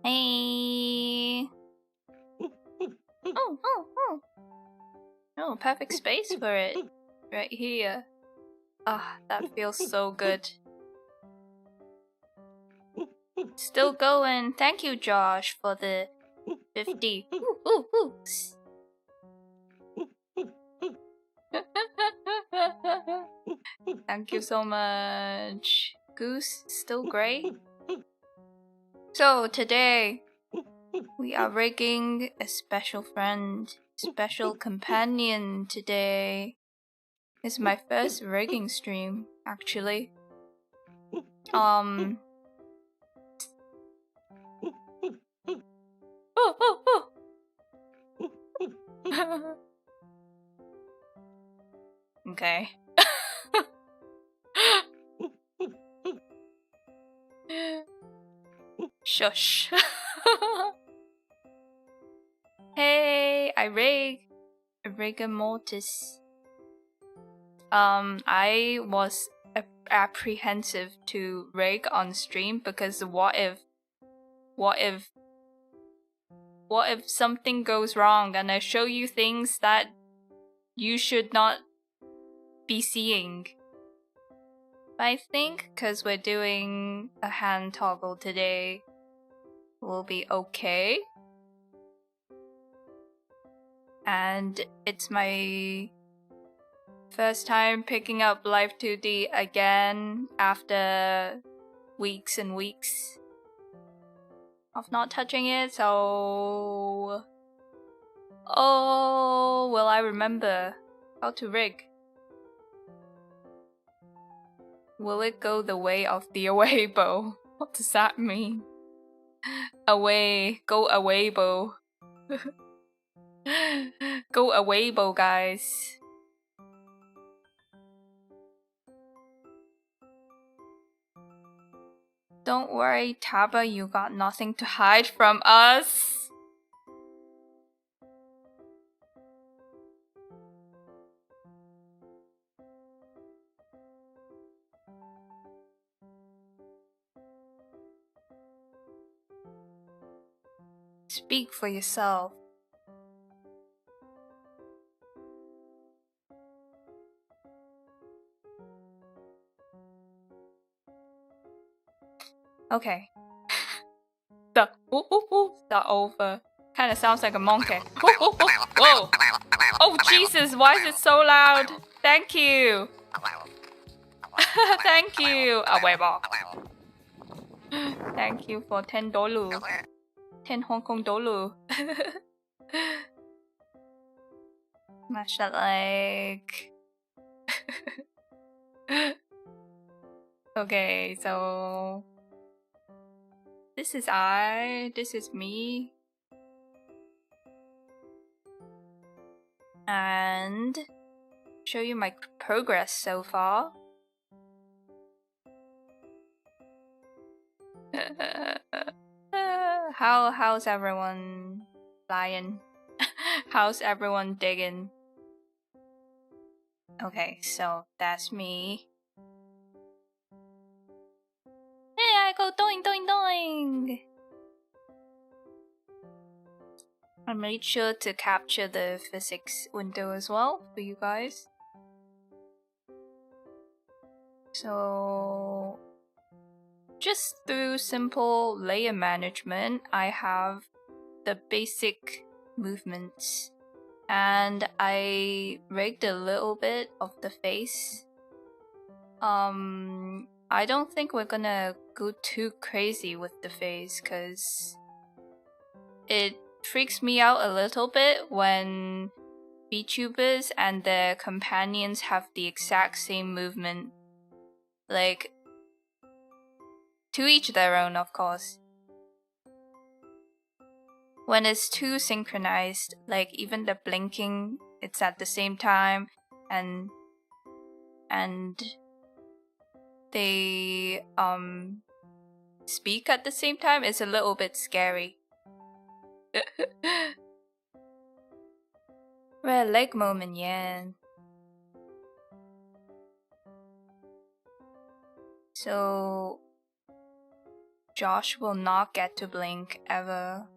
Hey. Oh, perfect space for it. Right here. Ah, that feels so good. Still going. Thank you, Josh, for the 50. Thank you so much. Goose, still great. So today, we are rigging a special friend, special companion today. It's my first rigging stream, actually. Okay. Shush. Hey, I rig a rigor mortis. I was apprehensive to rig on stream because what if something goes wrong and I show you things that you should not be seeing? I think because we're doing a hand toggle today, we'll be okay. And it's my first time picking up LIVE2D again after weeks and weeks of not touching it, so... Oh, will I remember how to rig? Will it go the way of the away bow? What does that mean? Away, go away bow. Go away bow, guys. Don't worry, Tabby, you got nothing to hide from us. Speak for yourself. Okay. Start over. Kind of sounds like a monkey. Whoa! Oh Jesus! Why is it so loud? Thank you. Thank you. Thank you for $10. 10 Hong Kong dollar. Smash that like. Okay, so this is I, this is me. And show you my progress so far. How's everyone flying? How's everyone digging? Okay, so that's me. Hey, I go doing. I made sure to capture the physics window as well for you guys. So just through simple layer management, I have the basic movements and I rigged a little bit of the face. I don't think we're gonna go too crazy with the face because it freaks me out a little bit when VTubers and their companions have the exact same movement. Like, to each their own, of course. When it's too synchronized, like even the blinking, it's at the same time, and they speak at the same time, it's a little bit scary. Red leg moment, yeah. So Josh will not get to blink ever.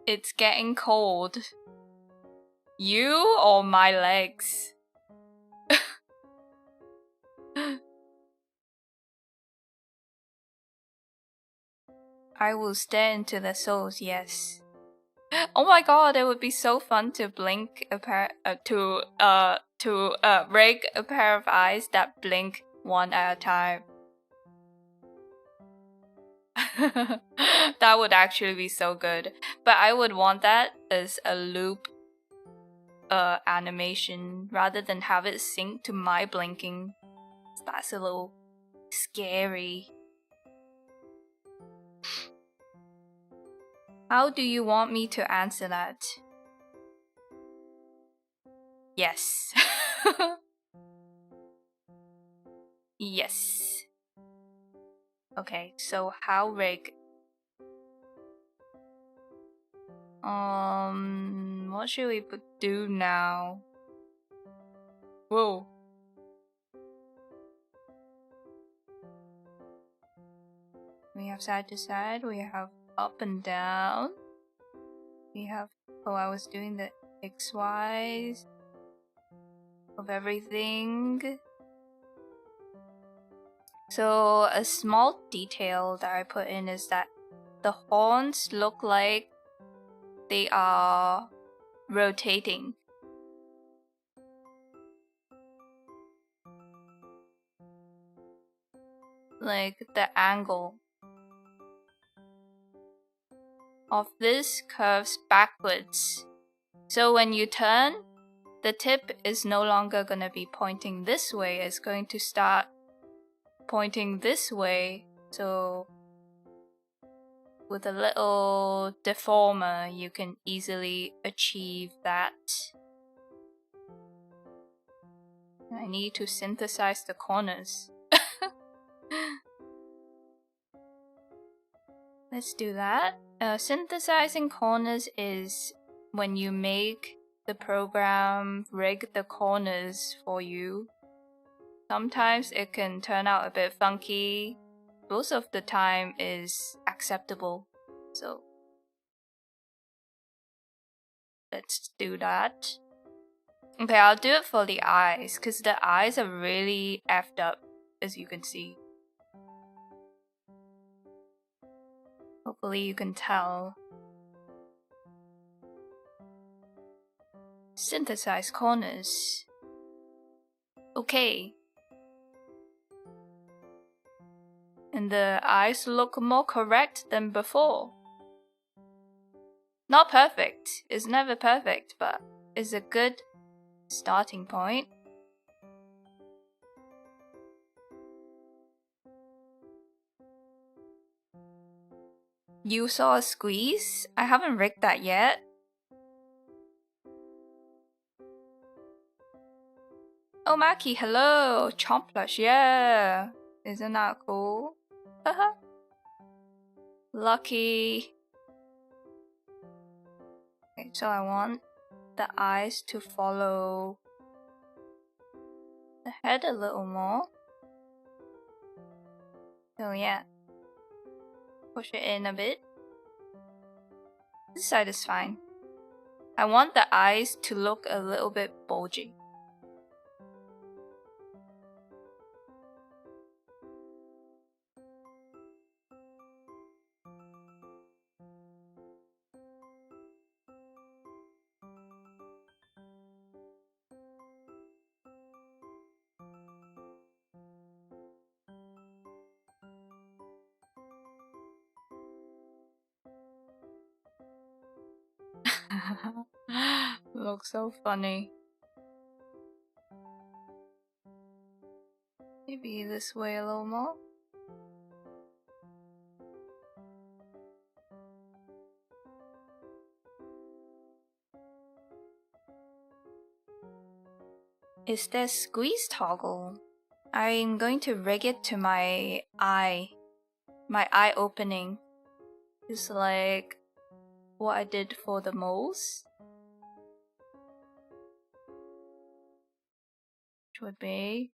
It's getting cold. You or my legs? I will stare into the souls, yes. Oh my god, it would be so fun to blink a pair rig a pair of eyes that blink one at a time. That would actually be so good. But I would want that as a loop animation rather than have it sync to my blinking. That's a little scary. How do you want me to answer that? Yes. Yes. Okay, so how rig? What should we do now? Whoa. We have side to side, we have up and down. We have, oh, I was doing the XYs of everything. So a small detail that I put in is that the horns look like they are rotating. Like the angle of this curves backwards. So when you turn, the tip is no longer going to be pointing this way. It's going to start pointing this way. So with a little deformer, you can easily achieve that. I need to synthesize the corners. Let's do that. Synthesizing corners is when you make the program rig the corners for you. Sometimes it can turn out a bit funky. Most of the time is acceptable. So let's do that. Okay, I'll do it for the eyes, because the eyes are really effed up, as you can see. Hopefully you can tell. Synthesize corners. Okay. And the eyes look more correct than before. Not perfect. It's never perfect, but it's a good starting point. You saw a squeeze? I haven't rigged that yet. Oh, Maki, hello! Chomp plush, yeah! Isn't that cool? Haha. Lucky. Okay, so I want the eyes to follow the head a little more. So yeah. Push it in a bit. This side is fine. I want the eyes to look a little bit bulgy. Looks so funny. Maybe this way a little more. Is there squeeze toggle? I'm going to rig it to my eye opening. It's like what I did for the moles. which would be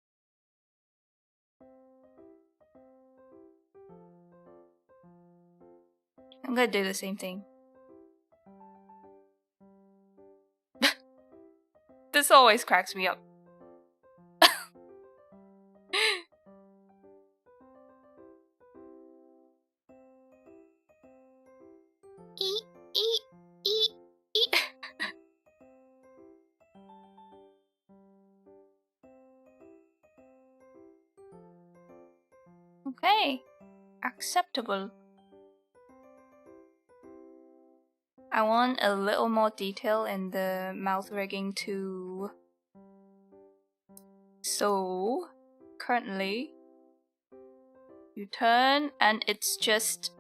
I'm gonna do the same thing. This always cracks me up. Okay, acceptable. I want a little more detail in the mouth rigging too. So, currently, you turn and it's just,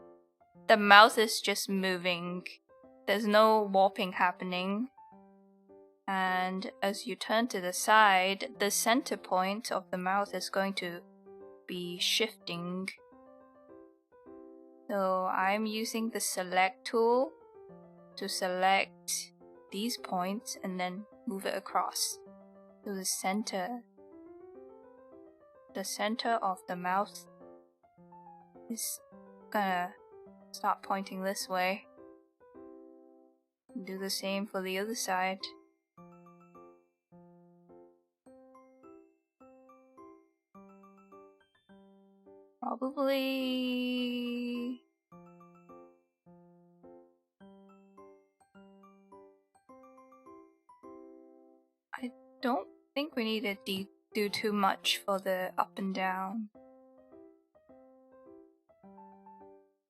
the mouth is just moving. There's no warping happening. And as you turn to the side, the center point of the mouth is going to be shifting. So I'm using the select tool to select these points and then move it across. So the center of the mouth is gonna start pointing this way. Do the same for the other side. Probably I don't think we need to do too much for the up and down.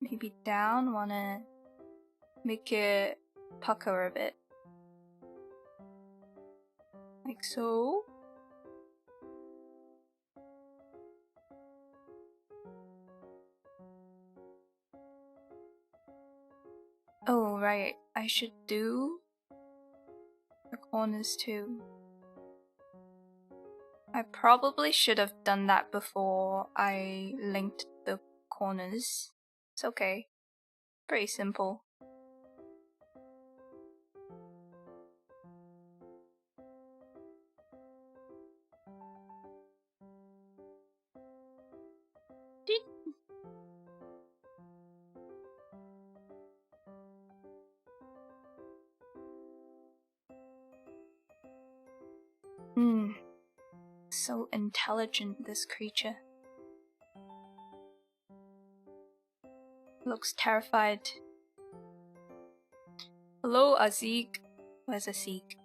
Maybe down, wanna make it pucker a bit. Like so. Oh, right. I should do the corners too. I probably should have done that before I linked the corners. It's okay. Pretty simple. So intelligent, this creature. Looks terrified. Hello, Azik. Where's Azik?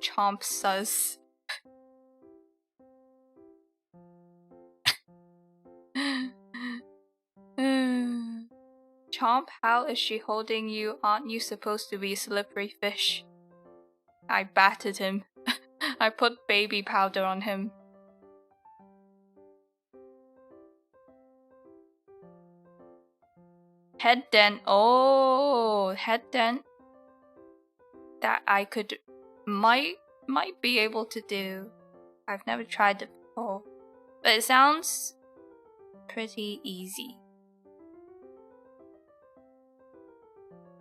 Chomp sus. Chomp, how is she holding you? Aren't you supposed to be a slippery fish? I battered him. I put baby powder on him. Head dent. Oh, head dent. That I might be able to do. I've never tried it before, but it sounds pretty easy.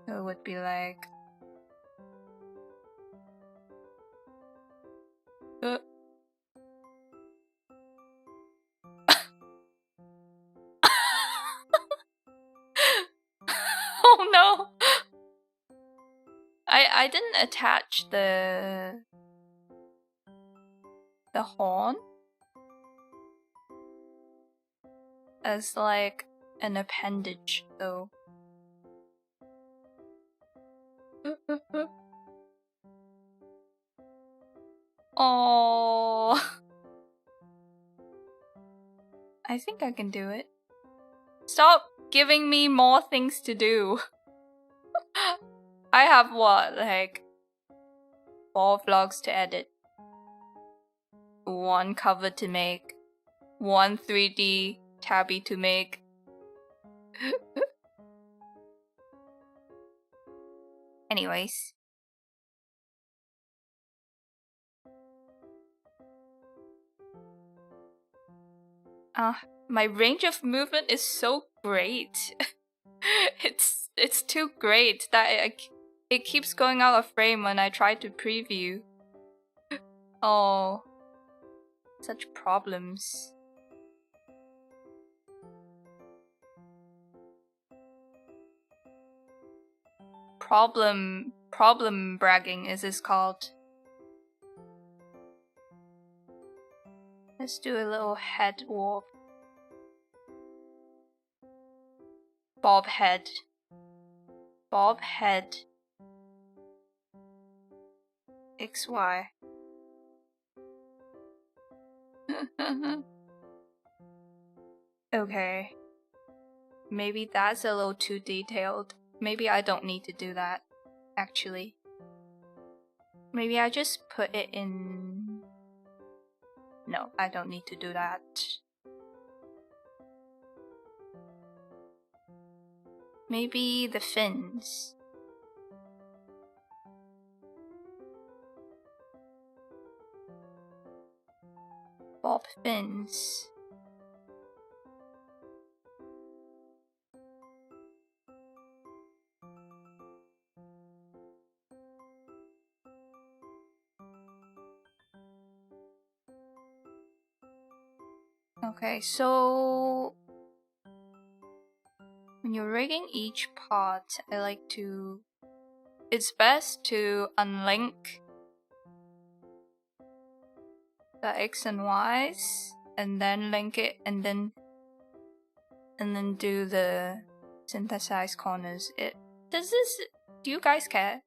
So it would be like oh no! I didn't attach the horn as like an appendage though. Oh, I think I can do it. Stop giving me more things to do. I have what, like 4 vlogs to edit, 1 cover to make, 1 3D tabby to make. Anyways. My range of movement is so great. It's too great that it keeps going out of frame when I try to preview. Oh, such problems. Problem bragging is this called. Let's do a little head warp. Bob head. Bob head. XY. Okay. Maybe that's a little too detailed. Maybe I don't need to do that, actually. Maybe I just put it in... No, I don't need to do that. Maybe the fins. Bob fins. Okay, so when you're rigging each part, I like to... It's best to unlink the X and Y's and then link it and then do the synthesized corners. Do you guys care?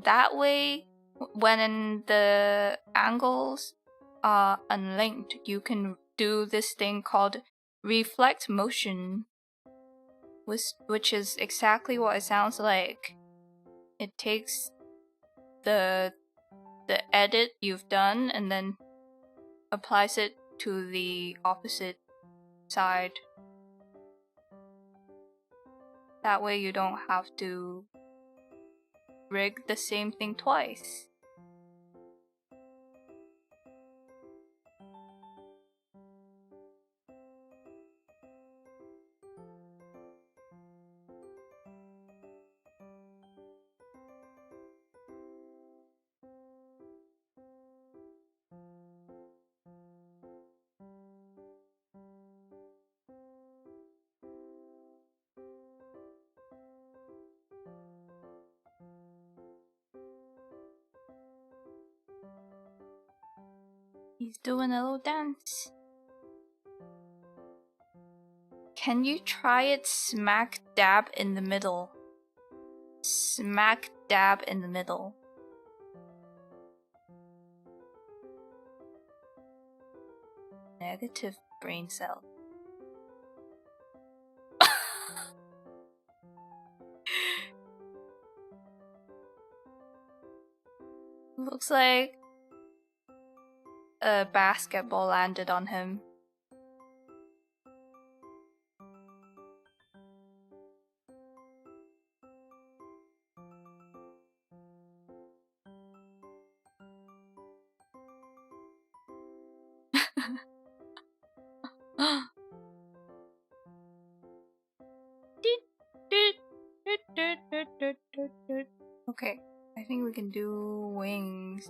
That way, when the angles are unlinked, you can do this thing called reflect motion, which is exactly what it sounds like. It takes the edit you've done and then applies it to the opposite side. That way you don't have to rig the same thing twice. He's doing a little dance. Can you try it smack dab in the middle? Smack dab in the middle. Negative brain cell. Looks like a basketball landed on him. Okay, I think we can do wings.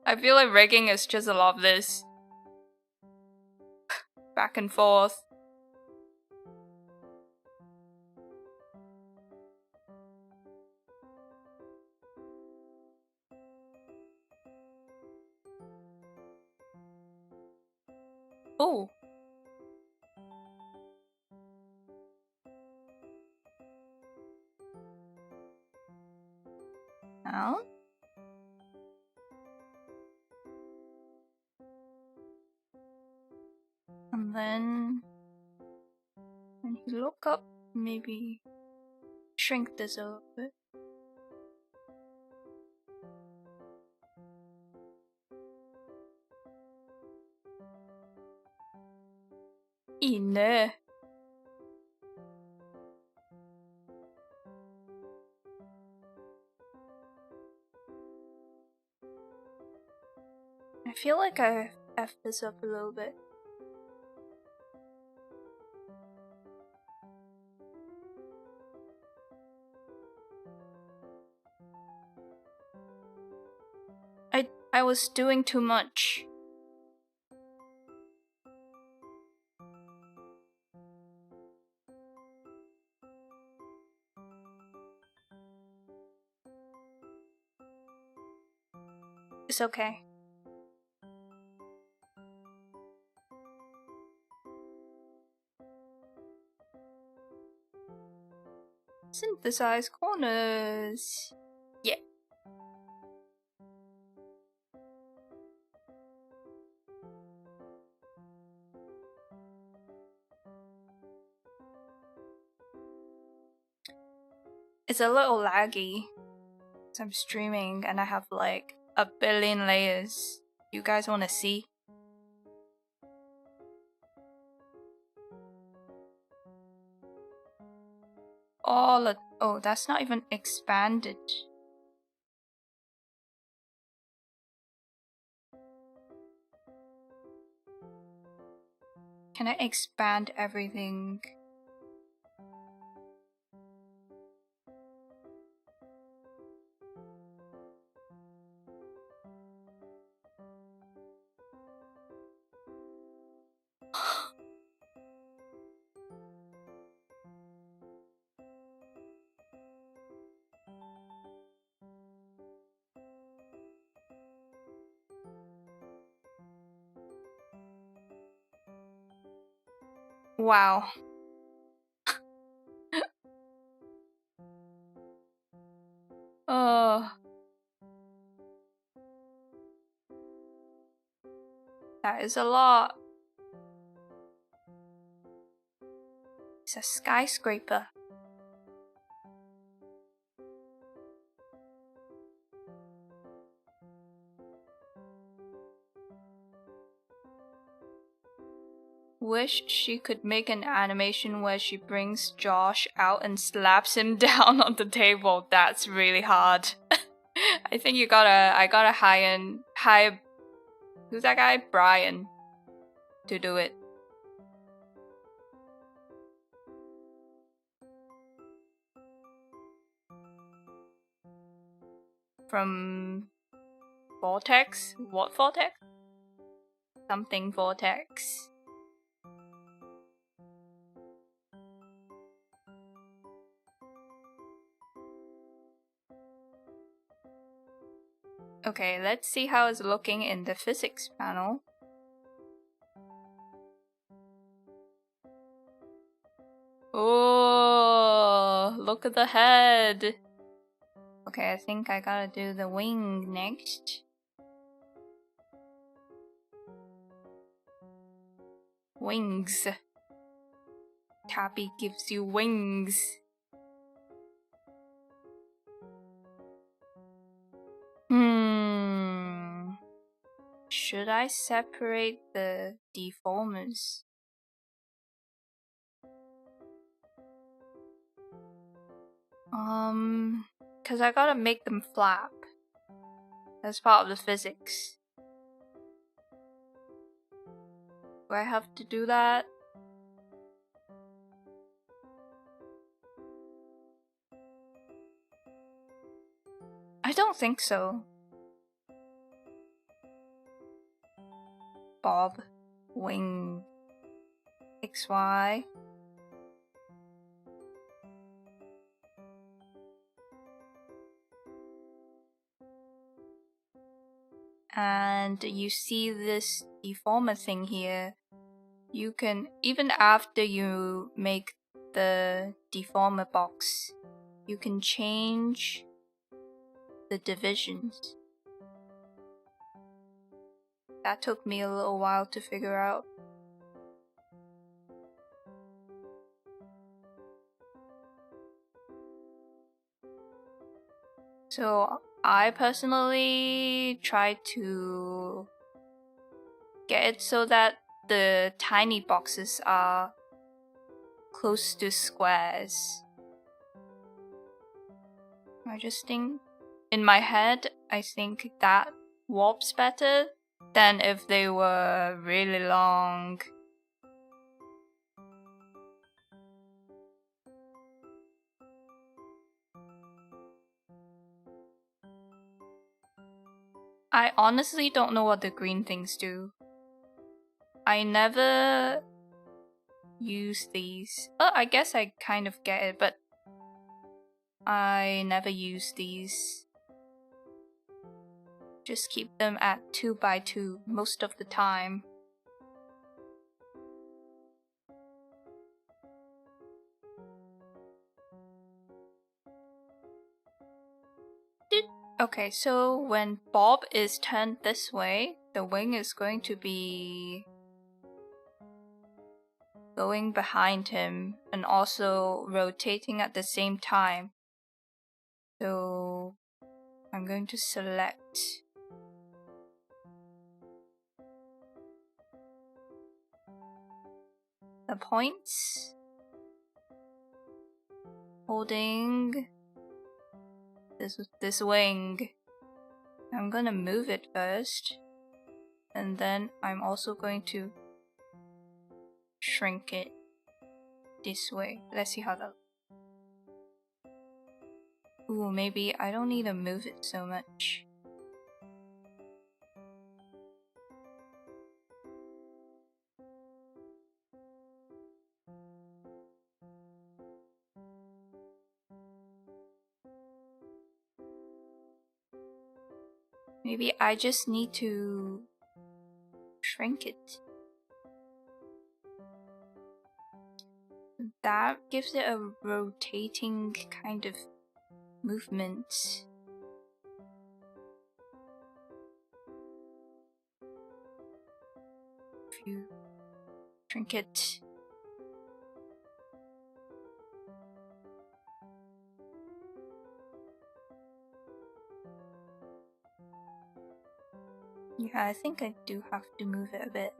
I feel like rigging is just a lot of this. Back and forth. Oh. Now? then when you look up, maybe shrink this a little bit. No. I feel like I effed this up a little bit. I was doing too much. It's okay. Synthesize corners. Yeah. It's a little laggy. I'm streaming and I have like 1 billion layers. You guys want to see? Oh, that's not even expanded. Can I expand everything? Wow. Oh. That is a lot. It's a skyscraper. Wish she could make an animation where she brings Josh out and slaps him down on the table. That's really hard. I think I gotta hire who's that guy? Brian to do it. From Vortex? What Vortex? Something Vortex. Okay, let's see how it's looking in the physics panel. Oh, look at the head. Okay, I think I gotta do the wing next. Wings. Tabby gives you wings. Should I separate the deformers? Cause I gotta make them flap. That's part of the physics. Do I have to do that? I don't think so. Bob, wing, XY. And you see this deformer thing here. You can, even after you make the deformer box, you can change the divisions. That took me a little while to figure out. So I personally try to get it so that the tiny boxes are close to squares. I just think, in my head, I think that warps better than if they were really long. I honestly don't know what the green things do. I never use these. Oh, I guess I kind of get it, but I never use these. Just keep them at 2x2 most of the time. Okay, so when Bob is turned this way, the wing is going to be going behind him and also rotating at the same time. So I'm going to select the points, holding this wing. I'm gonna move it first, and then I'm also going to shrink it this way. Let's see how that looks. Ooh, maybe I don't need to move it so much. Maybe I just need to shrink it. That gives it a rotating kind of movement. If you shrink it. Yeah, I think I do have to move it a bit.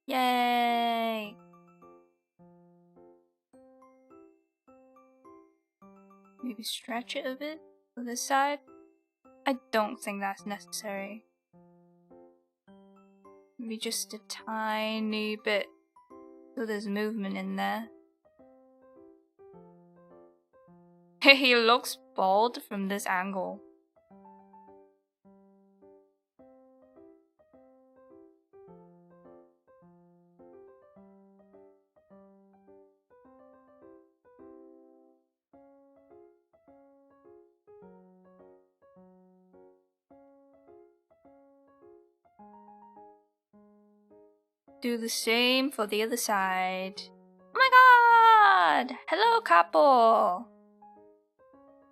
Yay! Maybe stretch it a bit to the side. I don't think that's necessary. Maybe just a tiny bit so there's movement in there. He looks bald from this angle. Do the same for the other side. Oh my god! Hello, couple!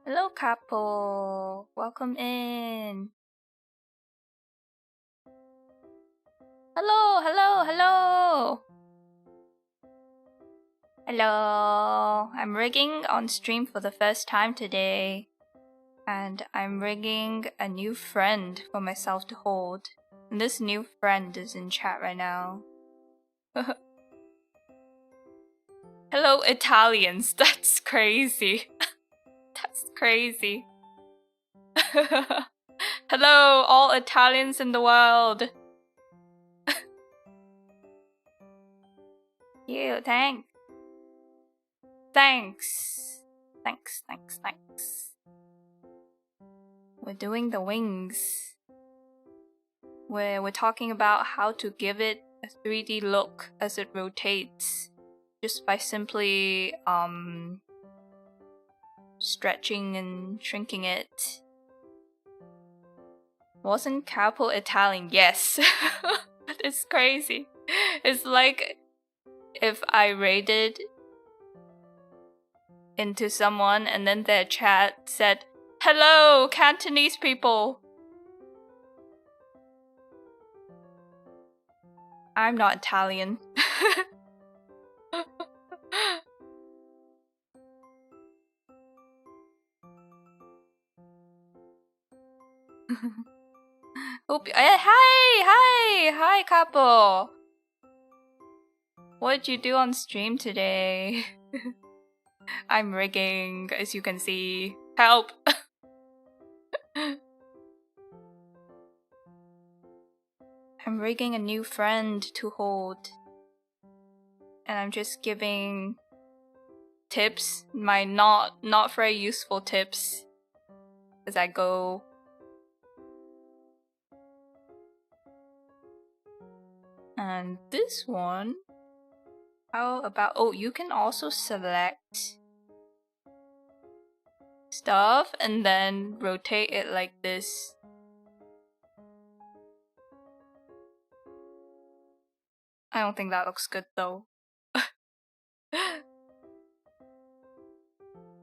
Hello, couple! Welcome in! Hello, hello, hello! Hello! I'm rigging on stream for the first time today. And I'm rigging a new friend for myself to hold. And this new friend is in chat right now. Hello, Italians. That's crazy. That's crazy. Hello, all Italians in the world. You, thanks. Thanks. Thanks, thanks, thanks. We're doing the wings. We're talking about how to give it a 3D look as it rotates. Just by simply stretching and shrinking it. Wasn't Capo Italian? Yes. It's crazy. It's like if I raided into someone and then their chat said, "Hello, Cantonese people." I'm not Italian. Hi, Capo. What did you do on stream today? I'm rigging, as you can see. Help! I'm rigging a new friend to hold. And I'm just giving tips, my not very useful tips as I go. And this one, how about, oh, you can also select stuff and then rotate it like this. I don't think that looks good though.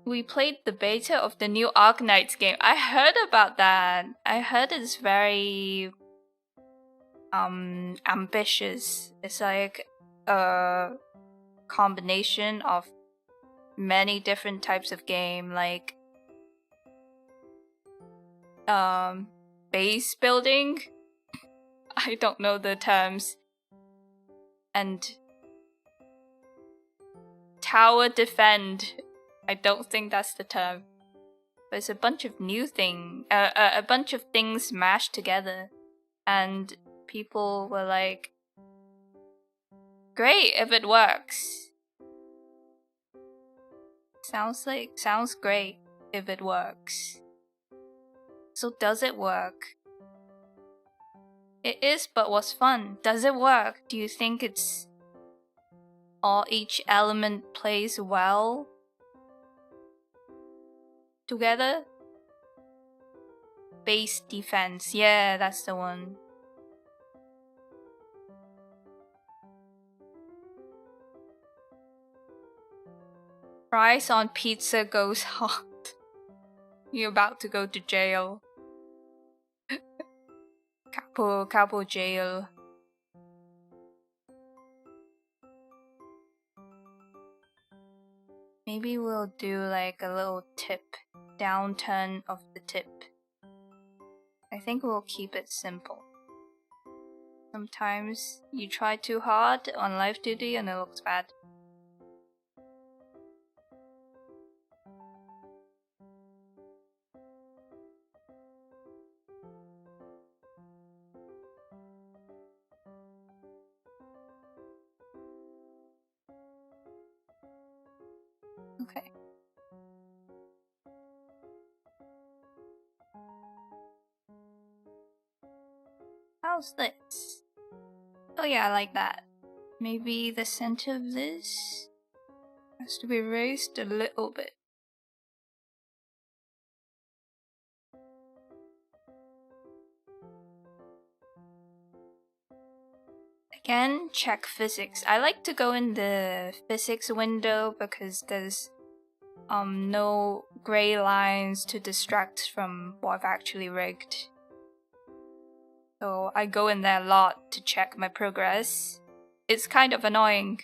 We played the beta of the new Arknights game. I heard about that. I heard it's very ambitious. It's like a combination of many different types of game, like base building. I don't know the terms. And tower defend. I don't think that's the term. But it's a bunch of new a bunch of things mashed together. And people were like, great if it works. Sounds great if it works. So does it work? It is, but what's fun? Does it work? Do you think it's each element plays well together? Base defense, yeah, that's the one. Price on pizza goes hot. You're about to go to jail. Capo jail. Maybe we'll do like a little tip, downturn of the tip. I think we'll keep it simple. Sometimes you try too hard on LIVE2D and it looks bad. Okay. How's this? Oh yeah, I like that. Maybe the center of this has to be raised a little bit. Again, check physics. I like to go in the physics window because there's no gray lines to distract from what I've actually rigged. So I go in there a lot to check my progress. It's kind of annoying.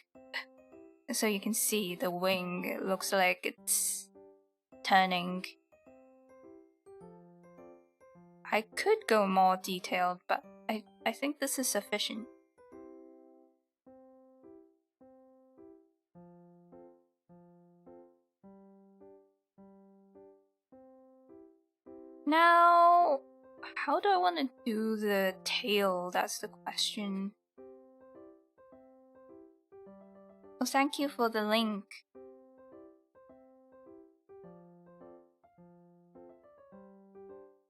So you can see the wing, it looks like it's turning. I could go more detailed, but I think this is sufficient. Now, how do I want to do the tail? That's the question. Well, thank you for the link.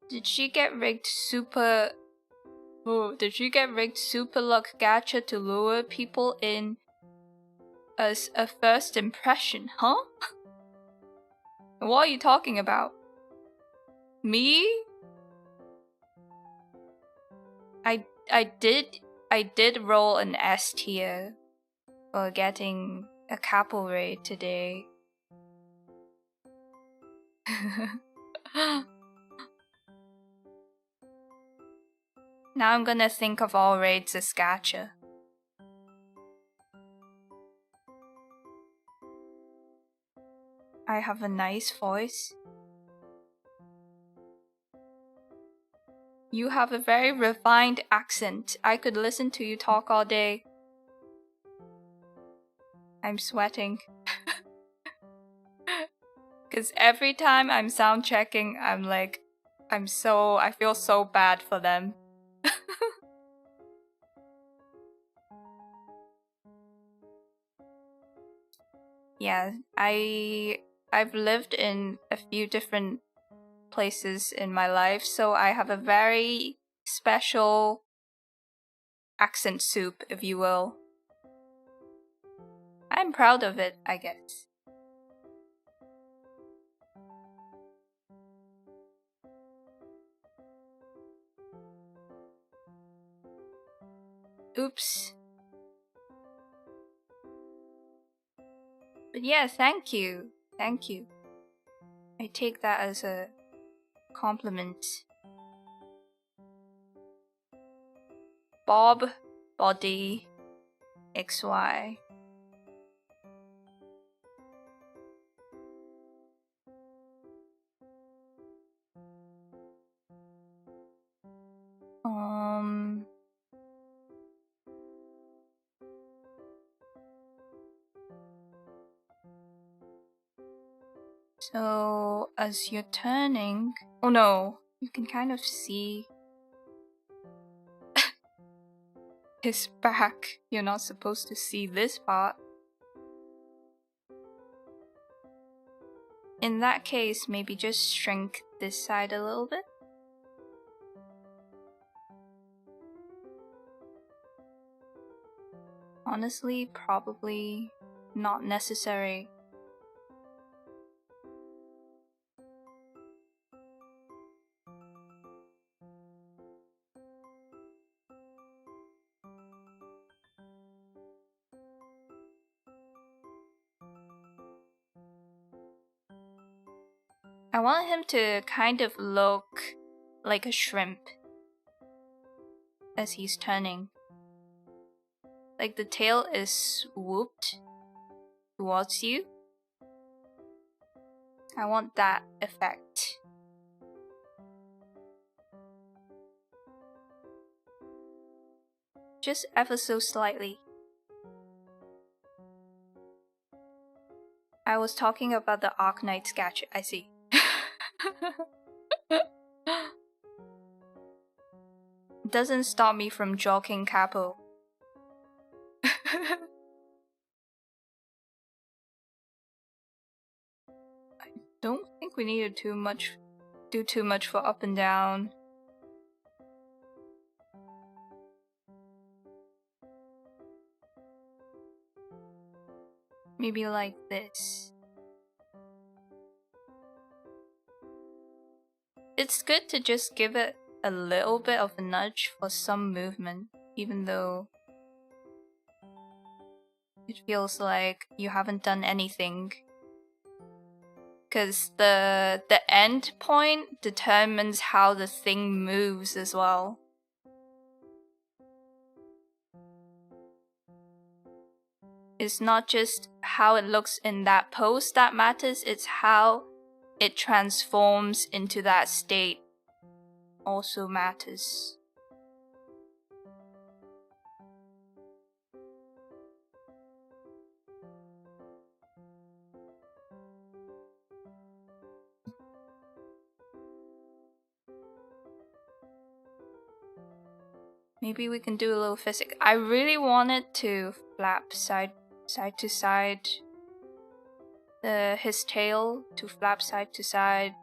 Did she get rigged super... Oh, did she get rigged super luck gacha to lure people in as a first impression, huh? What are you talking about? Me? I did roll an S tier for getting a capo raid today. Now I'm gonna think of all raids as gacha. I have a nice voice. You have a very refined accent. I could listen to you talk all day. I'm sweating. Because every time I'm sound checking, I'm like, I feel so bad for them. Yeah, I've lived in a few different places in my life, so I have a very special accent soup, if you will. I'm proud of it, I guess. Oops. But yeah, thank you. Thank you. I take that as a compliment. Bob, body, XY. So as you're turning, oh no, you can kind of see his back. You're not supposed to see this part. In that case, maybe just shrink this side a little bit. Honestly, probably not necessary. I want him to kind of look like a shrimp as he's turning. Like the tail is swooped towards you. I want that effect. Just ever so slightly. I was talking about the Arknight sketch, I see. Doesn't stop me from jogging capo. I don't think we need to do too much for up and down. Maybe like this. It's good to just give it a little bit of a nudge for some movement, even though it feels like you haven't done anything. Because the end point determines how the thing moves as well. It's not just how it looks in that pose that matters, it's how it transforms into that state also matters. Maybe we can do a little physics. I really wanted to flap side to side. His tail to flap side to side.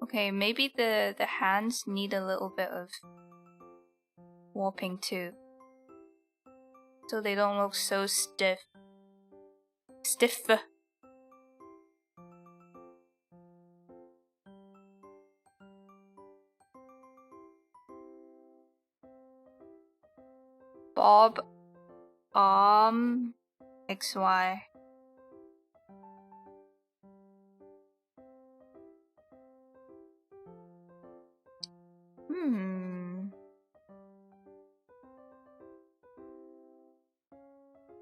Okay, maybe the hands need a little bit of warping too, so they don't look so stiff. Bob, XY.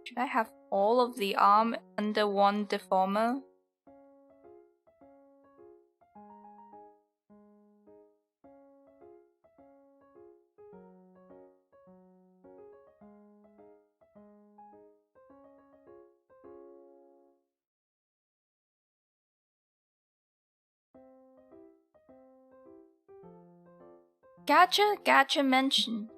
Should I have all of the arm under one deformer? Gacha mentioned.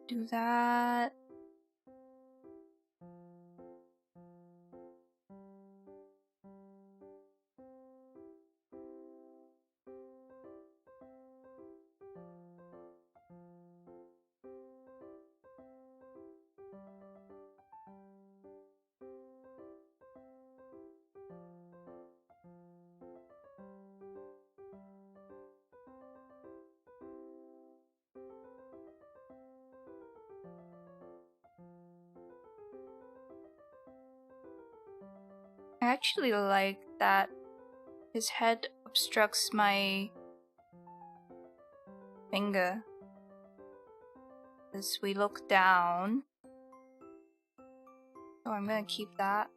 Do that. I actually like that his head obstructs my finger as we look down. So I'm gonna keep that.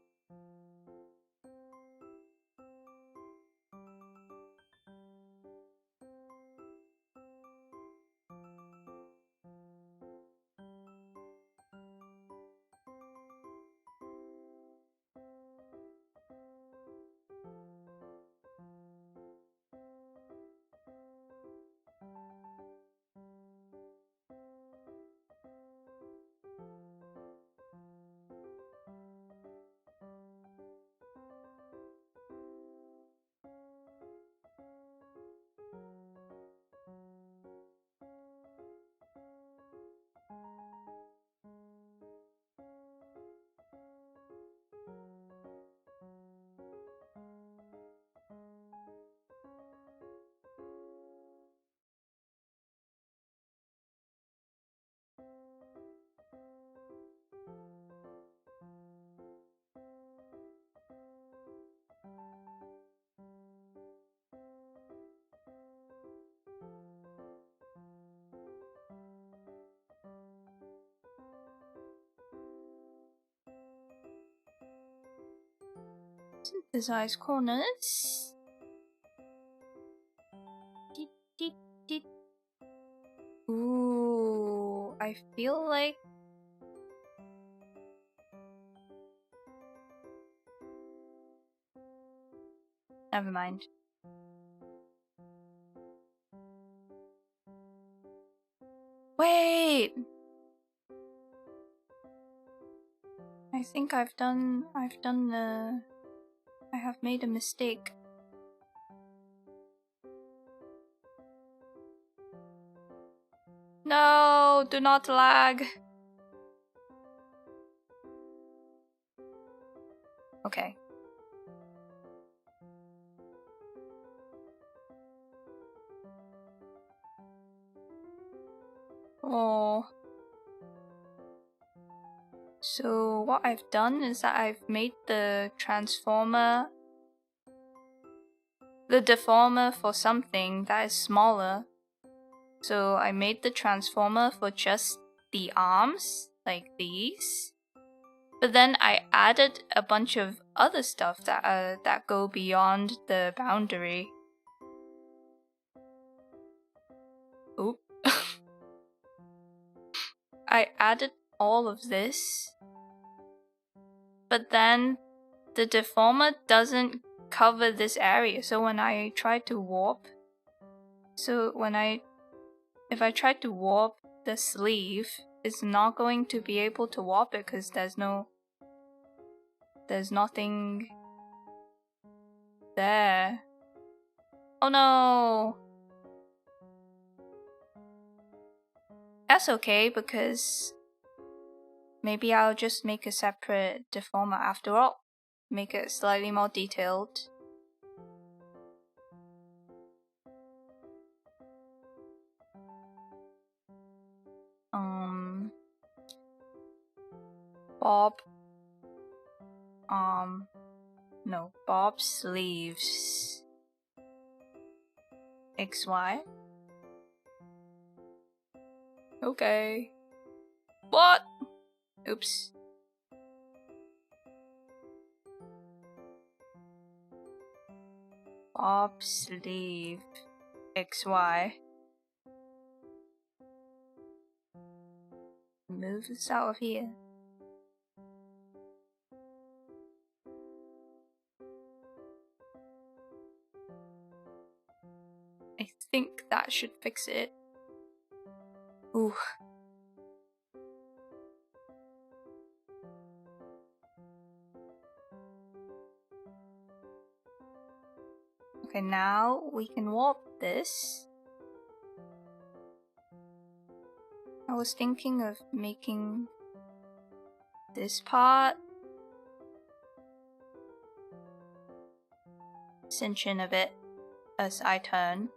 Synthesize corners. Ooh, I feel like never mind. Wait! I think I have made a mistake. No, do not lag. Okay. Oh. So what I've done is that I've made the deformer for something that is smaller. So I made the transformer for just the arms, like these. But then I added a bunch of other stuff that go beyond the boundary. Oop. I added all of this. But then the deformer doesn't cover this area. So when I try to warp, if I try to warp the sleeve, it's not going to be able to warp it because there's nothing there. Oh no! That's okay because maybe I'll just make a separate deformer after all. Make it slightly more detailed. Bob sleeves XY. Okay. What? Oops. Bob sleeve XY. Move this out of here. I think that should fix it. Ooh. Okay, now we can warp this. I was thinking of making this part cinch in a bit as I turn.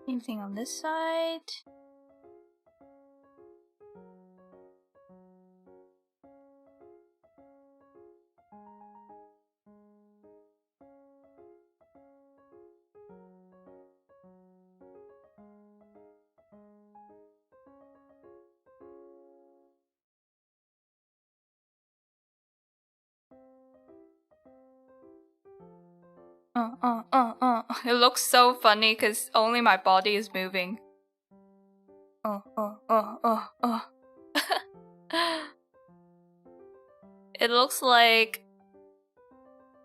Same thing on this side. It looks so funny because only my body is moving. It looks like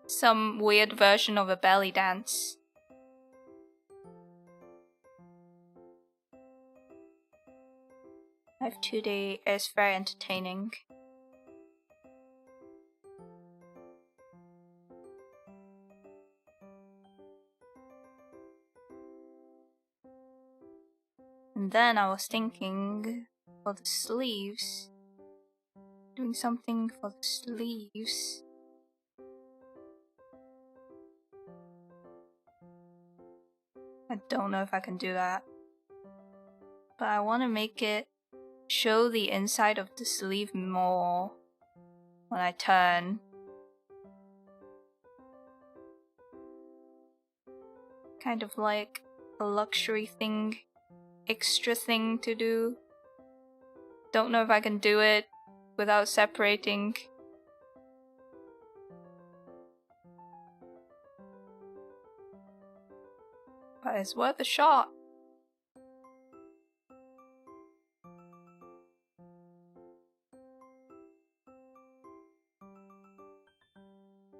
some weird version of a belly dance. LIVE2D is very entertaining. And then I was thinking for the sleeves, doing something for the sleeves. I don't know if I can do that, but I want to make it show the inside of the sleeve more when I turn. Kind of like a luxury thing, extra thing to do. Don't know if I can do it without separating. But it's worth a shot.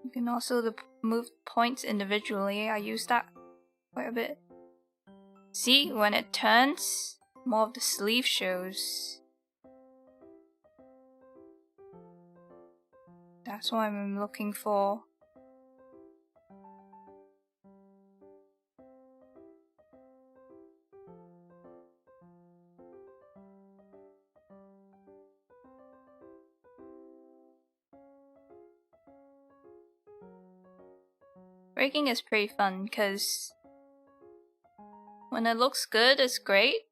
You can also move points individually. I use that quite a bit. See, when it turns, more of the sleeve shows. That's what I'm looking for. Rigging is pretty fun because when it looks good, it's great.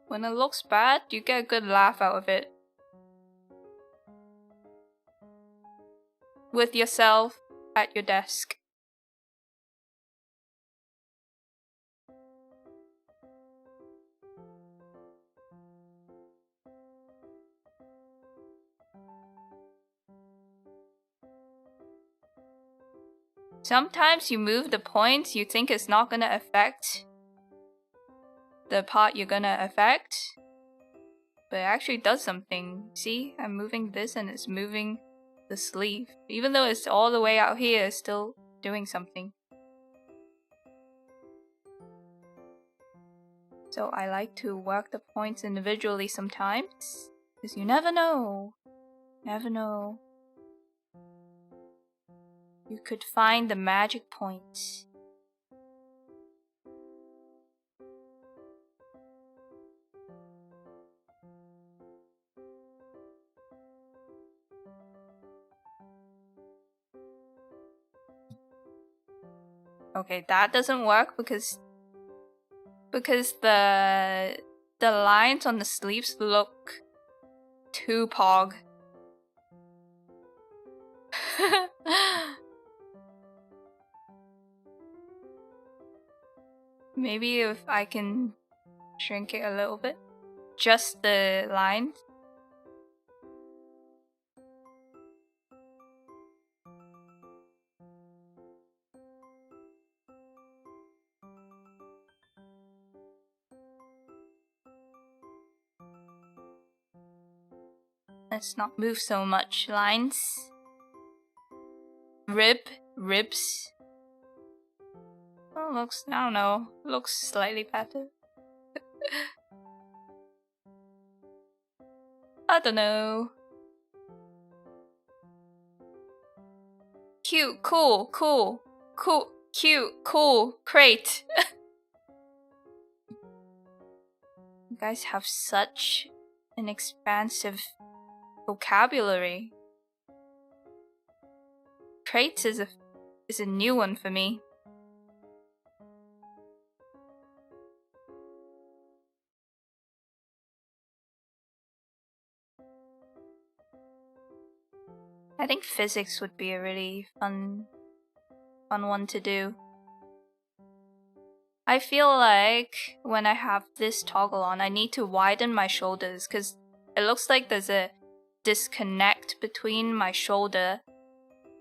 When it looks bad, you get a good laugh out of it. With yourself at your desk. Sometimes you move the points you think it's not gonna affect the part you're gonna affect, but it actually does something. See, I'm moving this and it's moving the sleeve. Even though it's all the way out here, it's still doing something. So I like to work the points individually sometimes, because you never know. Never know. you could find the magic points. Okay, that doesn't work because the lines on the sleeves look too pog. Maybe if I can shrink it a little bit, just the lines. Let's not move so much lines. Ribs. Oh, looks, I don't know, looks slightly better. I don't know. Cute, cool, cute, cool, crate. You guys have such an expansive vocabulary. Crates is a new one for me. I think physics would be a really fun one to do. I feel like when I have this toggle on, I need to widen my shoulders because it looks like there's a disconnect between my shoulder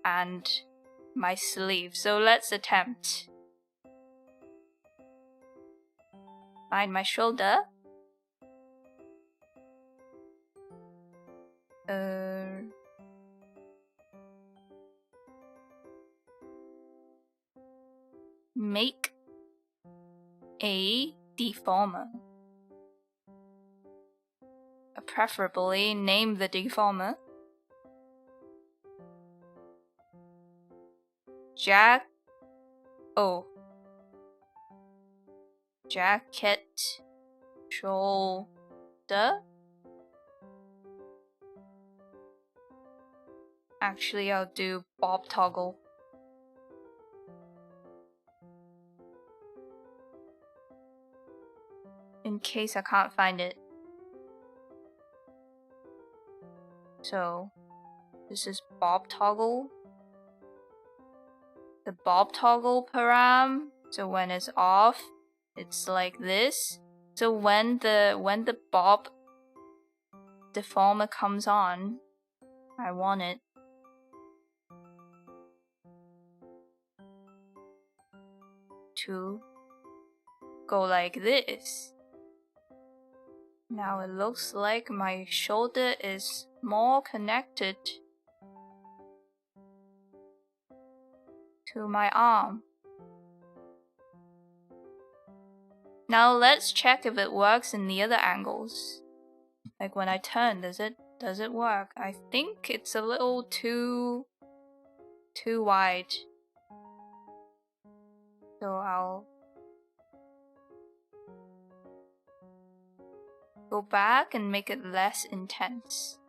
and my sleeve. So let's attempt. Find my shoulder. Make a deformer. Preferably name the deformer. Jacket shoulder. Actually, I'll do bob toggle. In case I can't find it. So, this is bob toggle. The bob toggle param. So when it's off, it's like this. So when the bob deformer comes on, I want it to go like this. Now it looks like my shoulder is more connected to my arm. Now let's check if it works in the other angles. Like when I turn, does it work? I think it's a little too wide. So I'll go back and make it less intense.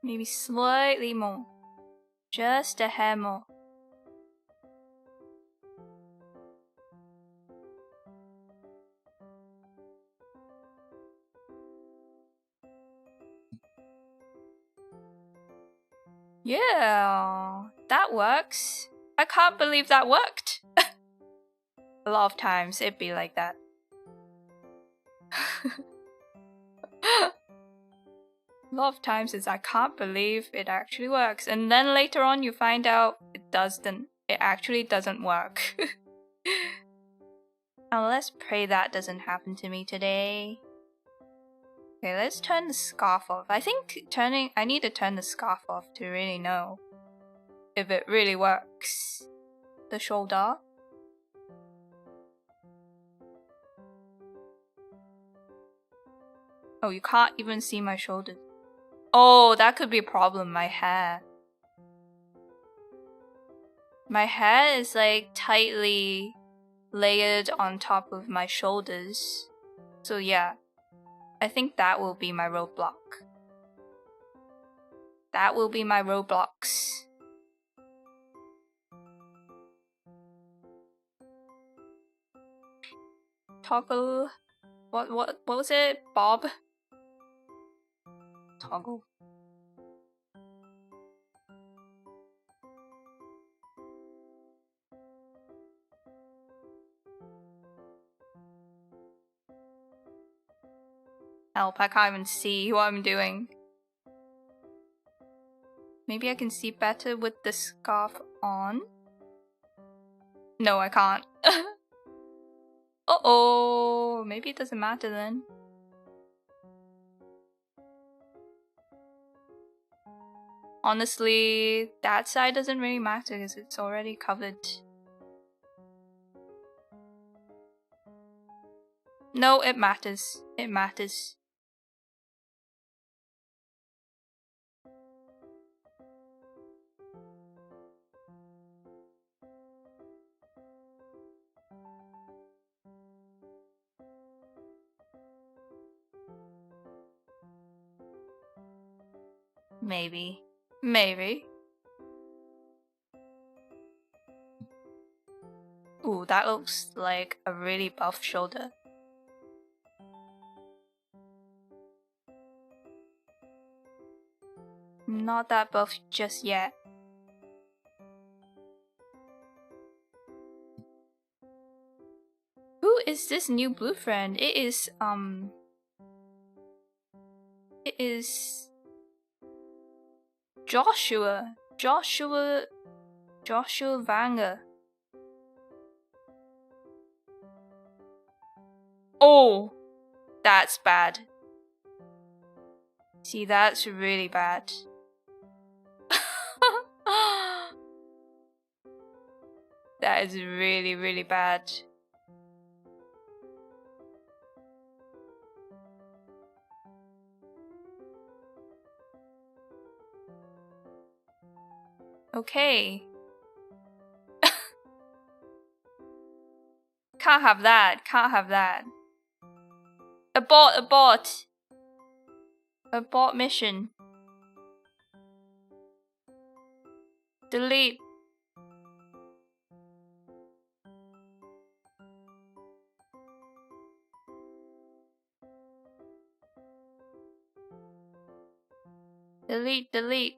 Maybe slightly more. Just a hair more. Yeah, that works. I can't believe that worked. A lot of times it'd be like that. A lot of times I can't believe it actually works, and then later on you find out it actually doesn't work. Now let's pray that doesn't happen to me today. Okay, let's turn the scarf off. I think I need to turn the scarf off to really know if it really works. The shoulder. Oh, you can't even see my shoulders. Oh, that could be a problem. My hair. My hair is like tightly layered on top of my shoulders. So yeah, I think that will be my roadblock. That will be my roadblocks. Toggle. What was it? Bob? Toggle. Help, I can't even see what I'm doing. Maybe I can see better with the scarf on. No, I can't. Uh-oh, maybe it doesn't matter then. Honestly, that side doesn't really matter because it's already covered. No, it matters. It matters. Maybe. Maybe. Ooh, that looks like a really buff shoulder. Not that buff just yet. Who is this new blue friend? It is Joshua Vanger. Oh, that's bad. See, that's really bad. That is really, really bad. Okay. Can't have that. Can't have that. Abort. Abort mission. Delete. Delete.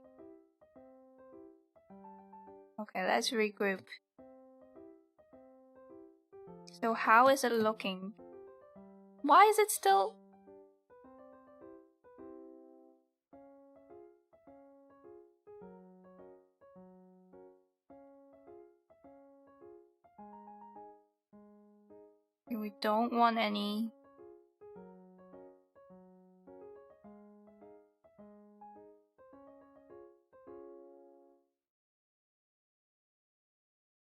Okay, let's regroup. So how is it looking? Why is it still... We don't want any...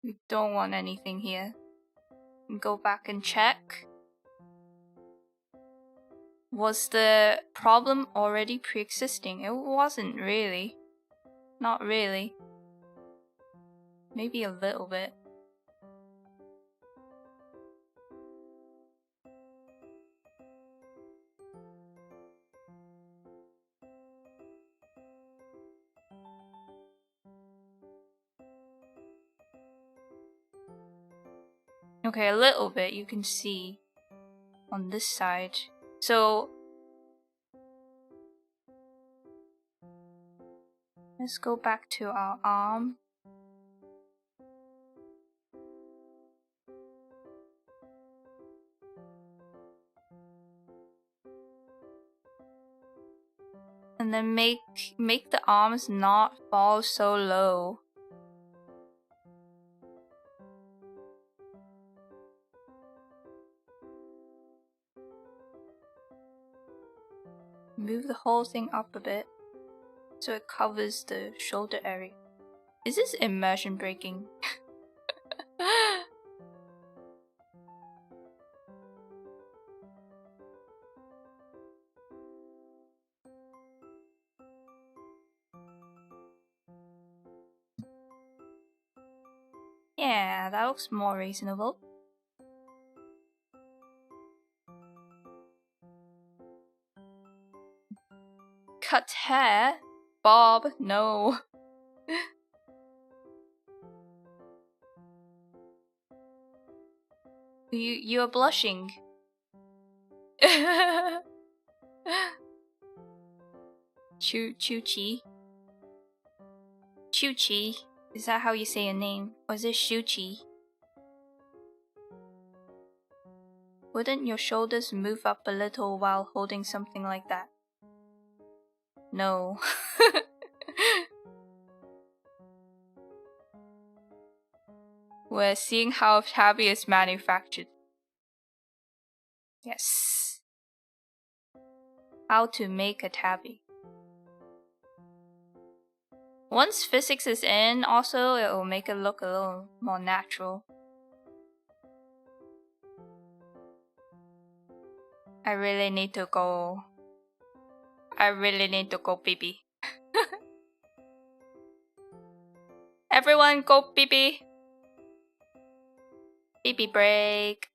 We don't want anything here. Go back and check. Was the problem already pre-existing? It wasn't really. Not really. Maybe a little bit. Okay, a little bit you can see on this side. So let's go back to our arm. And then make the arms not fall so low. Move the whole thing up a bit so it covers the shoulder area. Is this immersion breaking? Yeah, that looks more reasonable. Cut hair? Bob, no. You are blushing. Chuchi. Chuchi. Is that how you say your name? Or is it Shuchi? Wouldn't your shoulders move up a little while holding something like that? No. We're seeing how Tabby is manufactured. Yes. How to make a Tabby. Once physics is in, also, it will make it look a little more natural. I really need to go. Pee-pee. Everyone go pee-pee. Pee-pee break.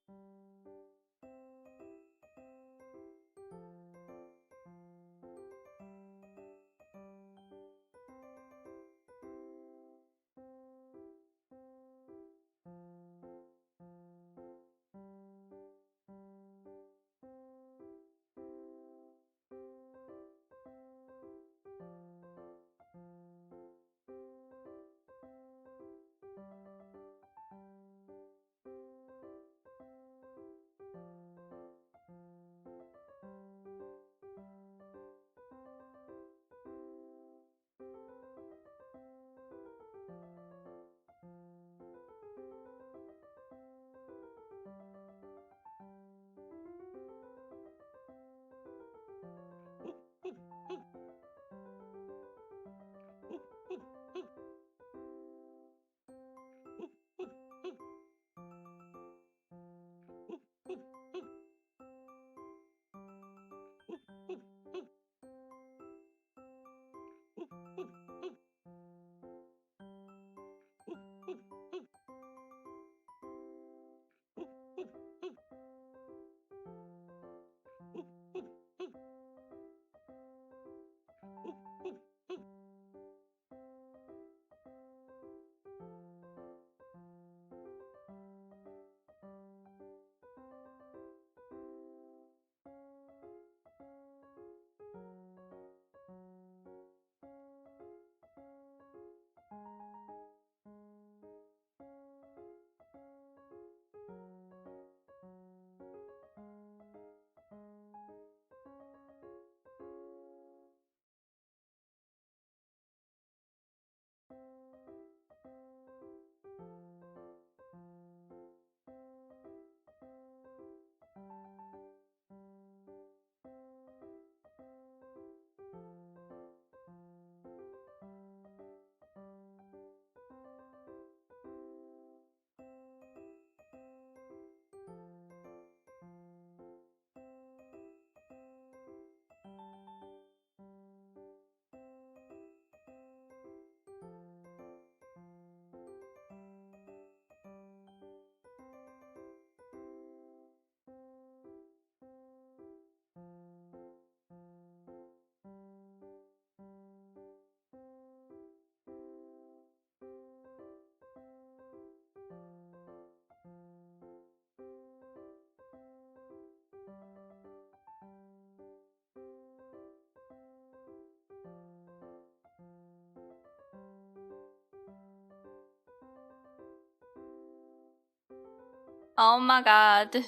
Oh my god.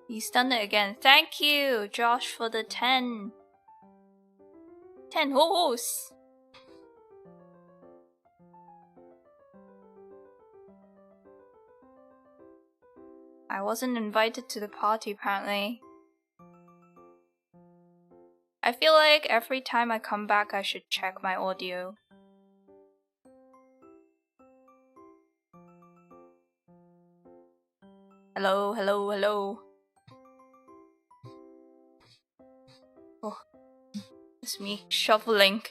He's done it again. Thank you, Josh, for the 10. 10 horse. I wasn't invited to the party, apparently. I feel like every time I come back, I should check my audio. Hello, hello, hello. Oh, it's me shoveling.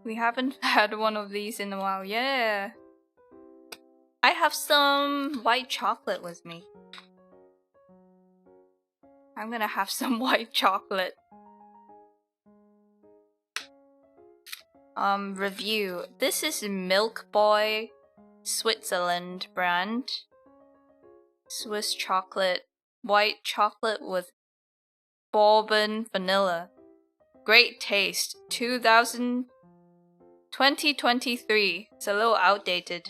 We haven't had one of these in a while. Yeah. I have some white chocolate with me. I'm gonna have some white chocolate. Review. This is Milk Boy, Switzerland brand. Swiss chocolate. White chocolate with bourbon vanilla. Great taste. 2023. It's a little outdated.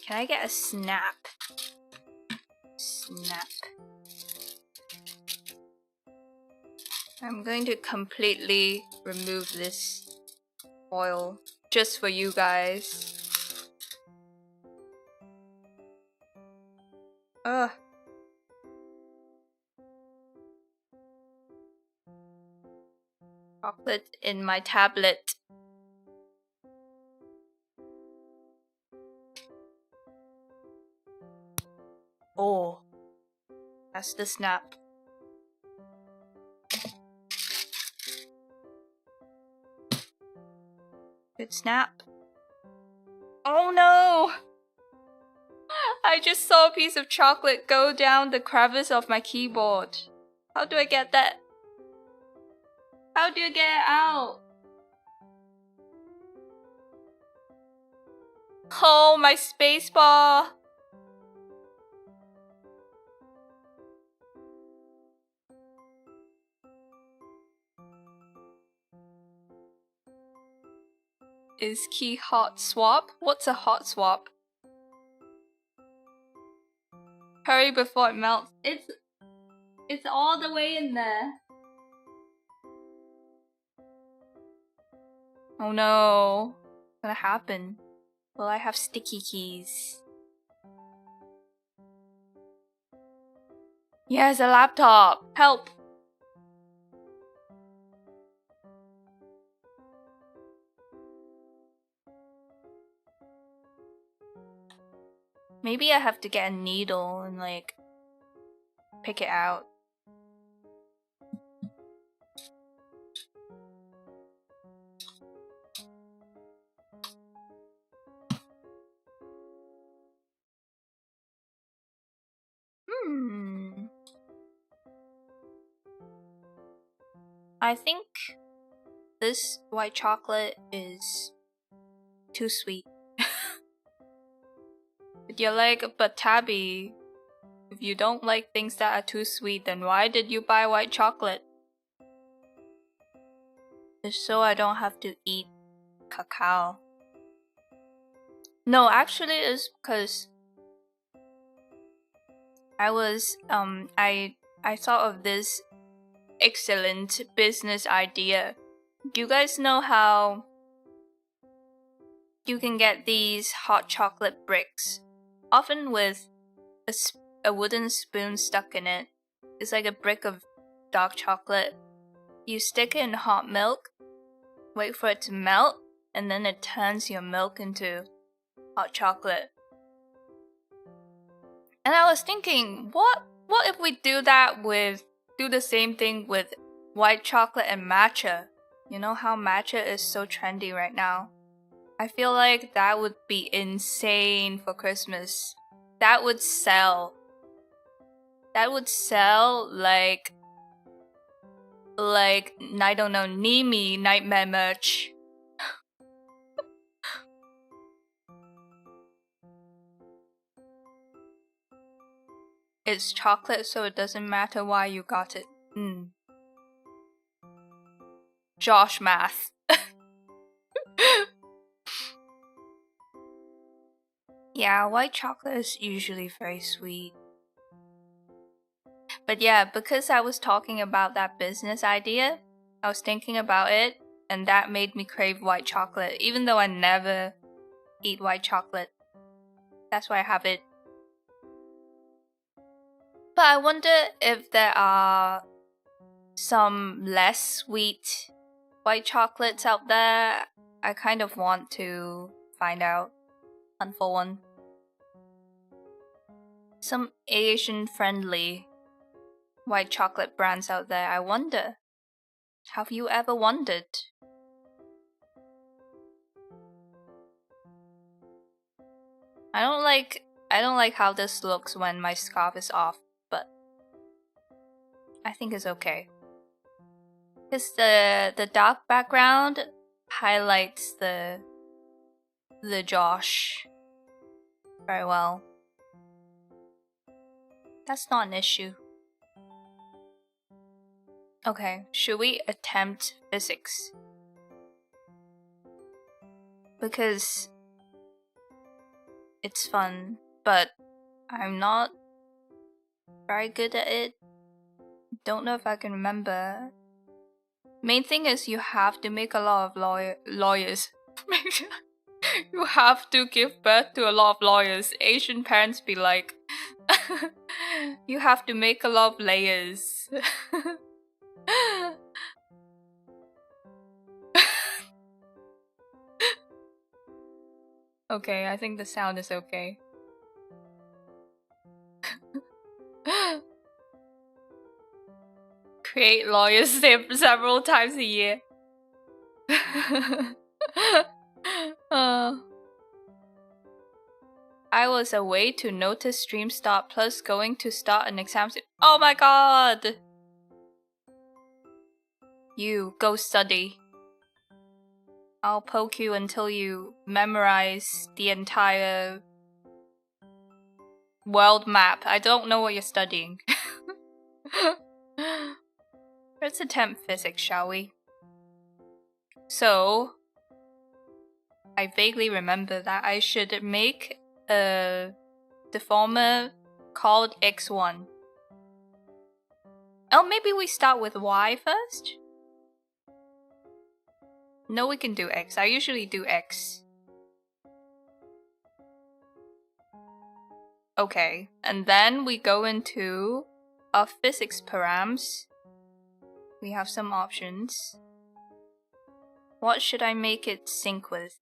Can I get a snap? Snap. I'm going to completely remove this foil just for you guys. Ugh. Chocolate in my tablet. Oh, that's the snap. Good snap. Oh no! I just saw a piece of chocolate go down the crevice of my keyboard. How do I get that? How do you get it out? Oh, my spacebar! Is key hot swap? What's a hot swap? Hurry before it melts. It's all the way in there. Oh no. What's gonna happen? Will I have sticky keys? Yes, a laptop! Help! Maybe I have to get a needle and like pick it out. I think this white chocolate is too sweet. But you're like, but Tabby, if you don't like things that are too sweet, then why did you buy white chocolate? Just so I don't have to eat cacao. No, actually it's because I thought of this excellent business idea. Do you guys know how you can get these hot chocolate bricks? Often with a wooden spoon stuck in it. It's like a brick of dark chocolate. You stick it in hot milk, wait for it to melt, and then it turns your milk into hot chocolate. And I was thinking, what if we do the same thing with white chocolate and matcha? You know how matcha is so trendy right now? I feel like that would be insane for Christmas. That would sell. That would sell like I don't know, Nimi nightmare merch. It's chocolate, so it doesn't matter why you got it. Josh math. Yeah, white chocolate is usually very sweet. But yeah, because I was talking about that business idea, I was thinking about it, and that made me crave white chocolate, even though I never eat white chocolate. That's why I have it. But I wonder if there are some less sweet white chocolates out there. I kind of want to find out. Hunt for one. some Asian friendly white chocolate brands out there. I wonder, have you ever wondered? I don't like how this looks when my scarf is off, but I think it's okay. Because the dark background highlights the Josh very well. That's not an issue. Okay, should we attempt physics? Because it's fun, but I'm not very good at it. Don't know if I can remember. Main thing is you have to make a lot of lawyers. You have to give birth to a lot of lawyers. Asian parents be like, you have to make a lot of layers. Okay, I think the sound is okay. Create lawyers several times a year. I was away to notice stream start plus going to start an exam. Oh my god! You go study. I'll poke you until you memorize the entire world map. I don't know what you're studying. Let's attempt physics, shall we? So, I vaguely remember that I should make a deformer called X1. Oh, maybe we start with Y first? No, we can do X. I usually do X. Okay, and then we go into our physics params. We have some options. What should I make it sync with?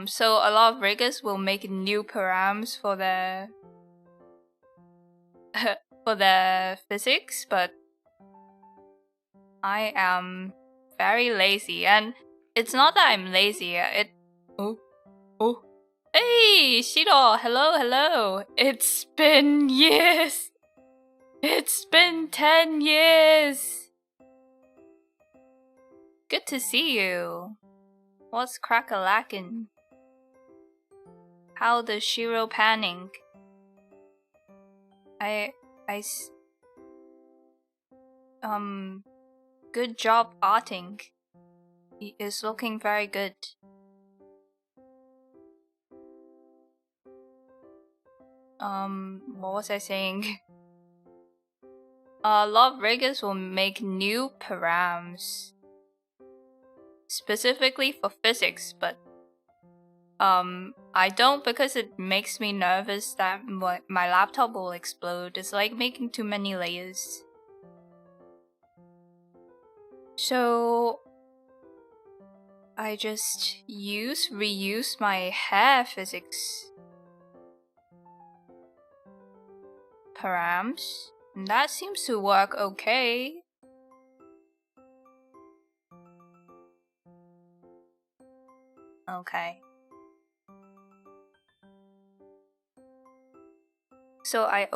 So a lot of riggers will make new params for their for their physics, but I am very lazy, and it's not that I'm lazy. Hey, Shiro, hello. It's been years. It's been 10 years. Good to see you. What's crack-a-lackin'? How the Shiro panning? Good job arting. He is looking very good. What was I saying? A lot of riggers will make new params. Specifically for physics, but I don't because it makes me nervous that my laptop will explode. It's like making too many layers. So I just reuse my hair physics params, and that seems to work okay. Okay. So I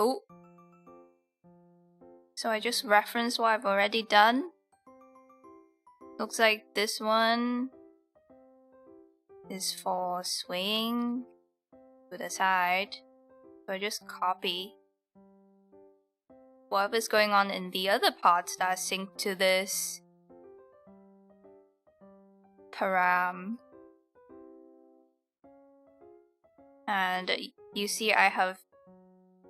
just reference what I've already done. Looks like this one is for swaying to the side. So I just copy whatever's going on in the other parts that are synced to this param. And you see I have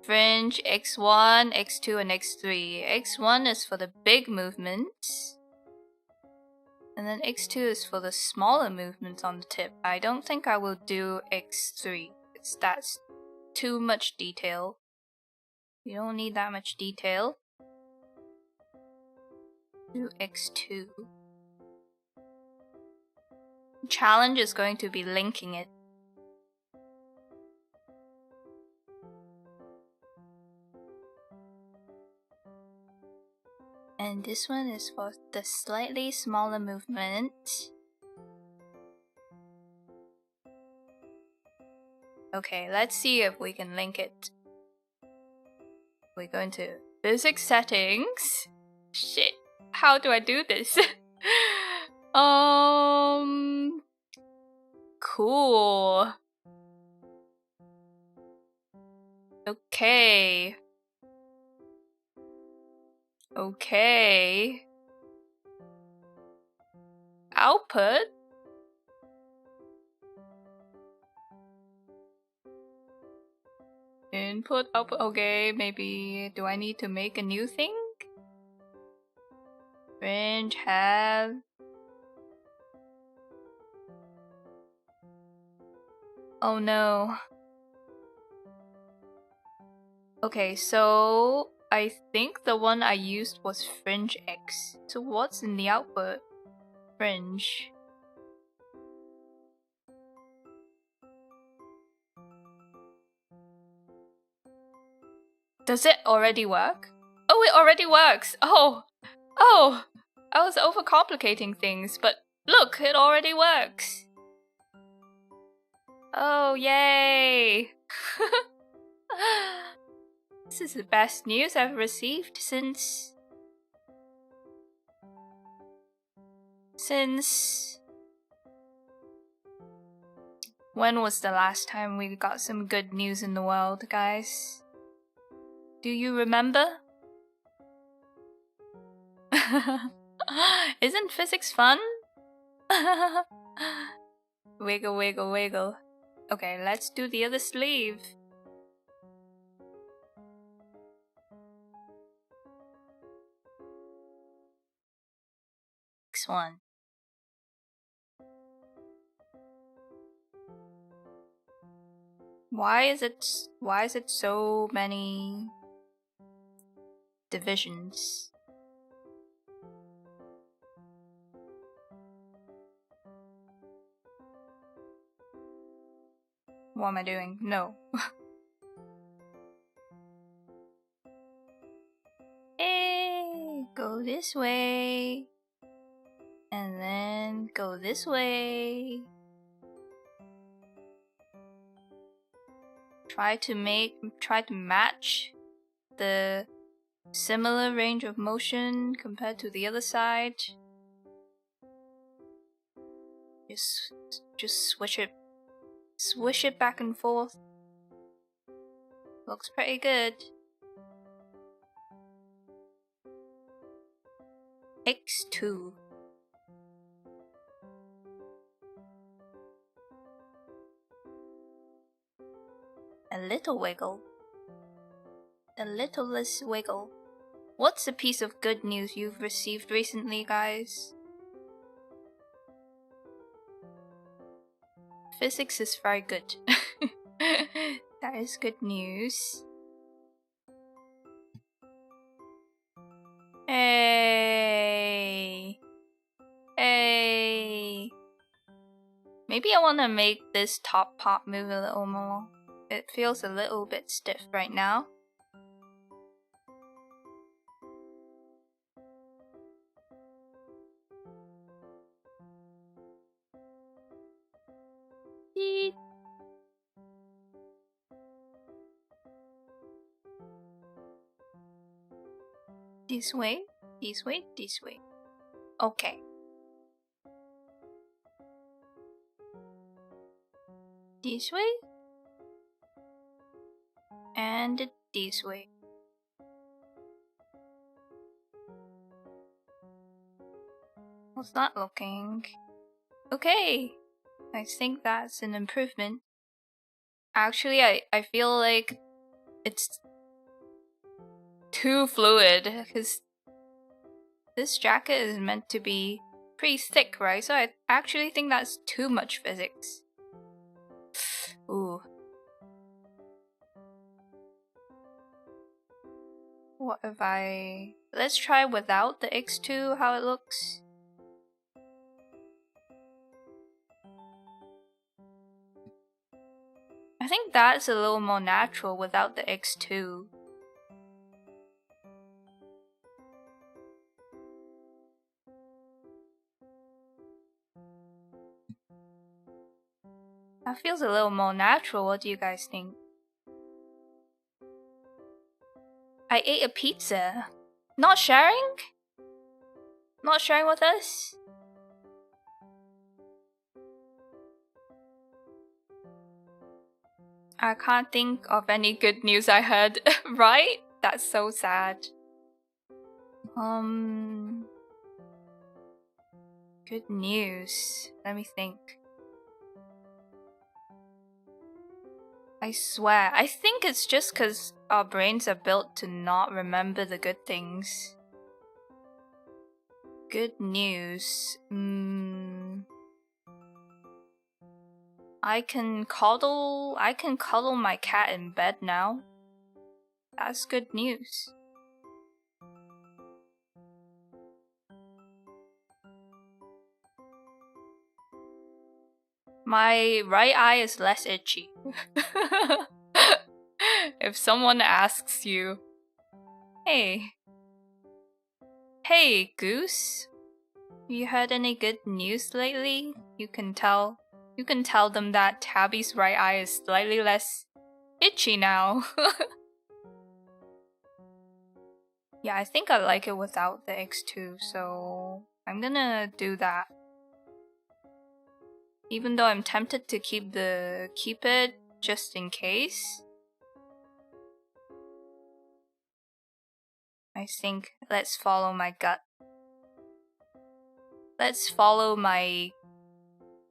fringe, X1, X2, and X3. X1 is for the big movements. And then X2 is for the smaller movements on the tip. I don't think I will do X3. That's too much detail. You don't need that much detail. Do X2. Challenge is going to be linking it. And this one is for the slightly smaller movement. Okay, let's see if we can link it. We're going to physics settings. Shit, how do I do this? Cool. Okay. Okay. Output. Input, output. Okay, maybe do I need to make a new thing? Fringe, have. Oh no. Okay, so I think the one I used was fringe X. So what's in the output? Fringe. Does it already work? Oh, it already works! Oh! Oh! I was overcomplicating things, but look, it already works! Oh, yay! This is the best news I've received since... When was the last time we got some good news in the world, guys? Do you remember? Isn't physics fun? Wiggle, wiggle, wiggle. Okay, let's do the other sleeve. Next one. Why is it so many divisions? What am I doing? No. Hey, go this way. And then go this way. Try to match the similar range of motion compared to the other side. Just switch it back and forth. Looks pretty good. X2. A little wiggle. The littlest wiggle. What's a piece of good news you've received recently, guys? Physics is very good. That is good news. Hey. Hey. Maybe I want to make this top part move a little more. It feels a little bit stiff right now. This way, this way, this way. Okay. This way. And this way. How's that looking? Okay. I think that's an improvement. Actually, I feel like it's too fluid because this jacket is meant to be pretty thick, right? So I actually think that's too much physics. Ooh. What if let's try without the X2 how it looks. I think that's a little more natural without the X2. That feels a little more natural. What do you guys think? I ate a pizza. Not sharing? Not sharing with us? I can't think of any good news I heard, right? That's so sad. Good news. Let me think. I swear, I think it's just because our brains are built to not remember the good things. Good news. I can cuddle my cat in bed now. That's good news. My right eye is less itchy. If someone asks you, hey Goose, you heard any good news lately? You can tell them that Tabby's right eye is slightly less itchy now. Yeah, I think I like it without the X2, so I'm gonna do that. Even though I'm tempted to keep it just in case. I think let's follow my gut. Let's follow my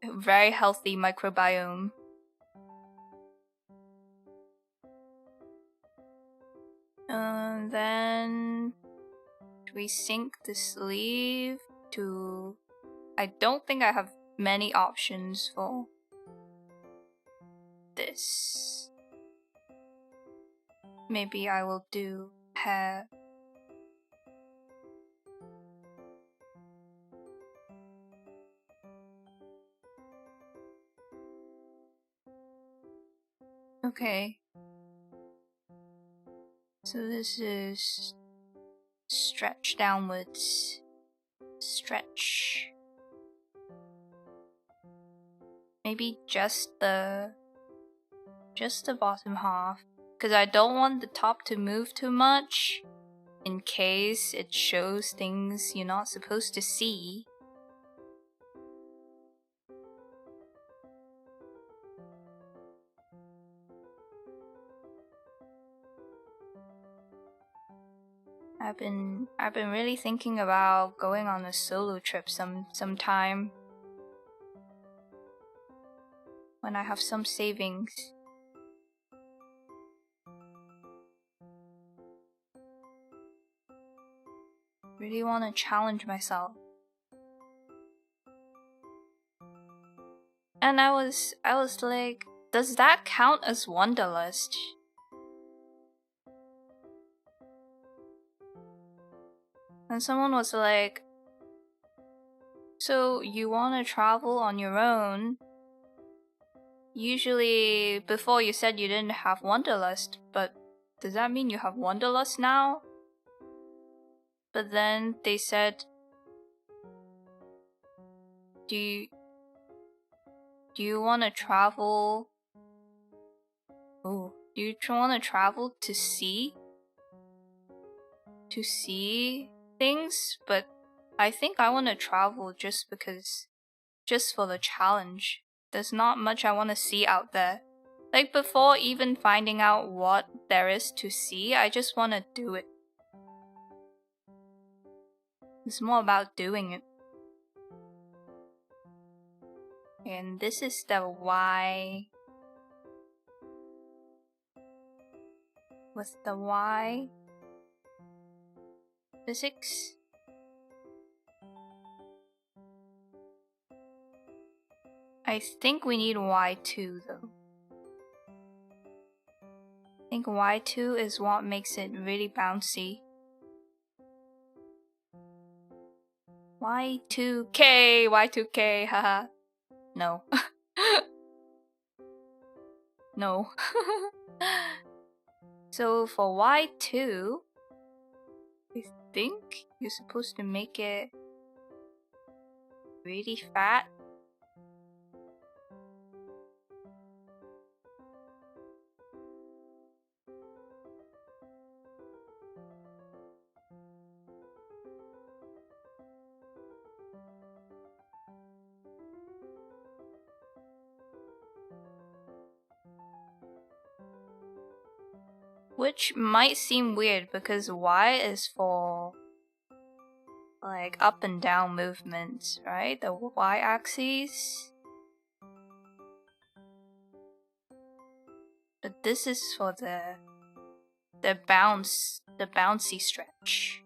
very healthy microbiome. Then we sync the sleeve to... I don't think I have many options for this. Maybe I will do hair. Okay. So this is stretch downwards. Stretch. Maybe just the bottom half, because I don't want the top to move too much in case it shows things you're not supposed to see. I've been really thinking about going on a solo trip sometime when I have some savings. Really want to challenge myself. And I was like, does that count as wanderlust? And someone was like, so you want to travel on your own? Usually, before you said you didn't have wanderlust, but does that mean you have wanderlust now? But then they said, do you want to travel? Oh, do you want to travel to see? To see things? But I think I want to travel just for the challenge. There's not much I want to see out there. Like, before even finding out what there is to see, I just want to do it. It's more about doing it. And this is the Y. With the Y physics. I think we need Y2 though. I think Y2 is what makes it really bouncy. Y2K, haha. No. No. So for Y2, I think you're supposed to make it really fat. Which might seem weird because Y is for like up and down movements, right? The Y axis. But this is for the bouncy stretch,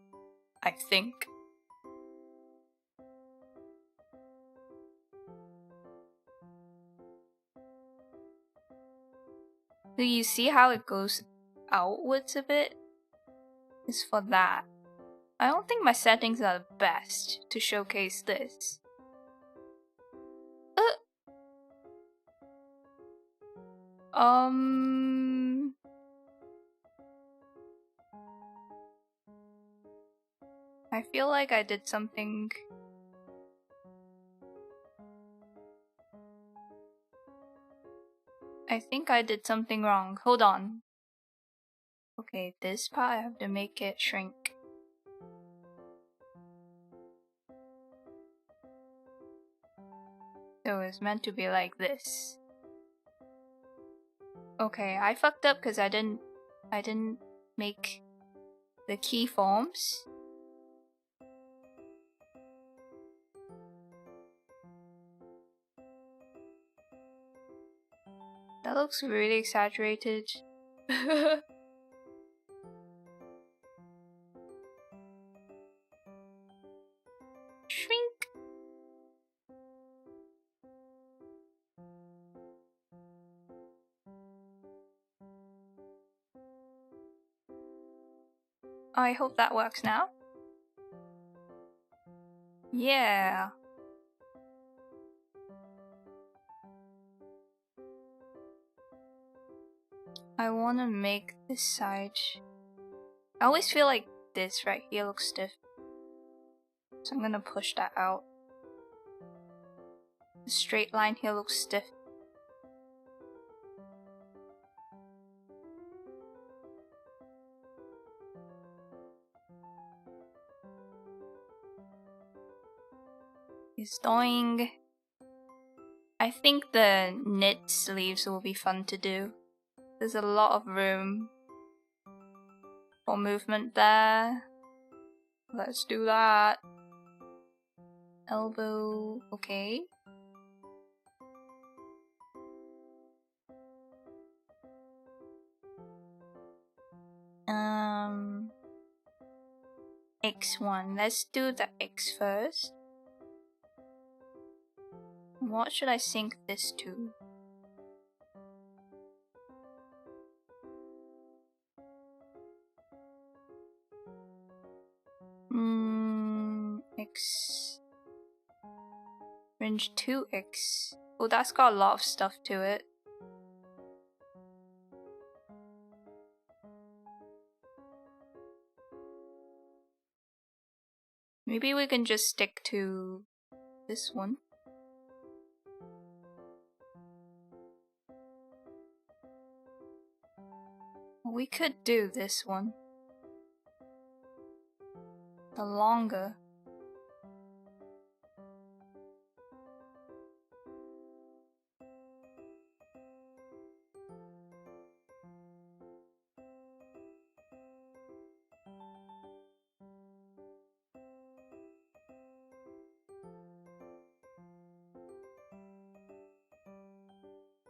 I think. Do you see how it goes outwards a bit? It's for that. I don't think my settings are the best to showcase this. I feel like I did something. I think I did something wrong. Hold on. Okay, this part I have to make it shrink. So it's meant to be like this. Okay, I fucked up because I didn't make the keyforms. That looks really exaggerated. Shrink. I hope that works now. Yeah. I want to make this side. I always feel like this right here looks stiff. So I'm gonna push that out. The straight line here looks stiff. It's doing. I think the knit sleeves will be fun to do. There's a lot of room for movement there. Let's do that. Elbow, okay. X1. Let's do the X first. What should I sync this to? X. Range 2X. Oh, that's got a lot of stuff to it. Maybe we can just stick to this one. We could do this one. The longer.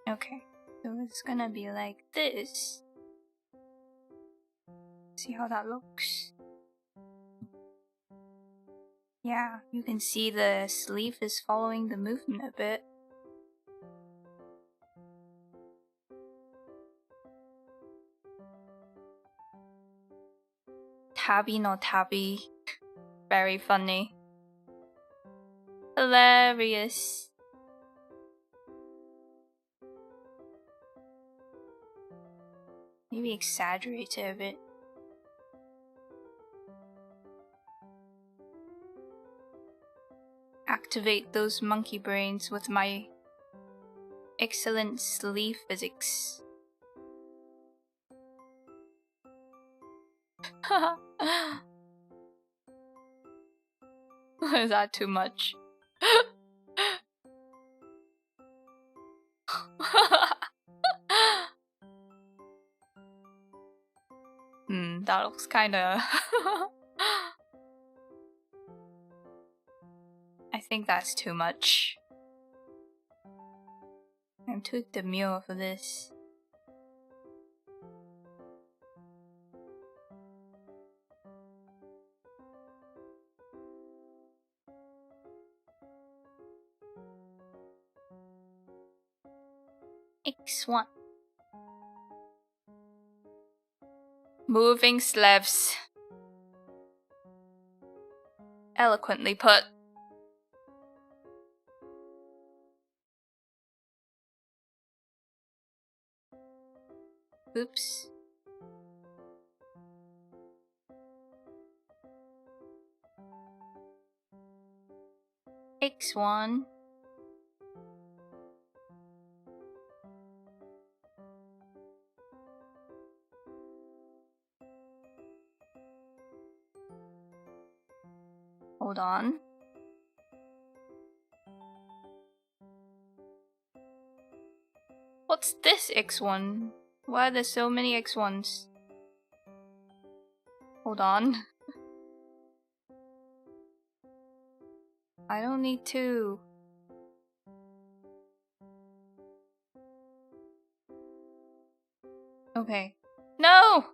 Okay, so it's gonna be like this. See how that looks? Yeah, you can see the sleeve is following the movement a bit. Tabby, no Tabby. Very funny. Hilarious. Maybe exaggerate it a bit. Activate those monkey brains with my excellent sleeve physics. Is that too much? That looks kinda... I think that's too much. I'm too demure for this. X1. Moving slabs. Eloquently put. Oops. X1. Hold on. What's this X1? Why are there so many X1s? Hold on. I don't need to. Okay. No!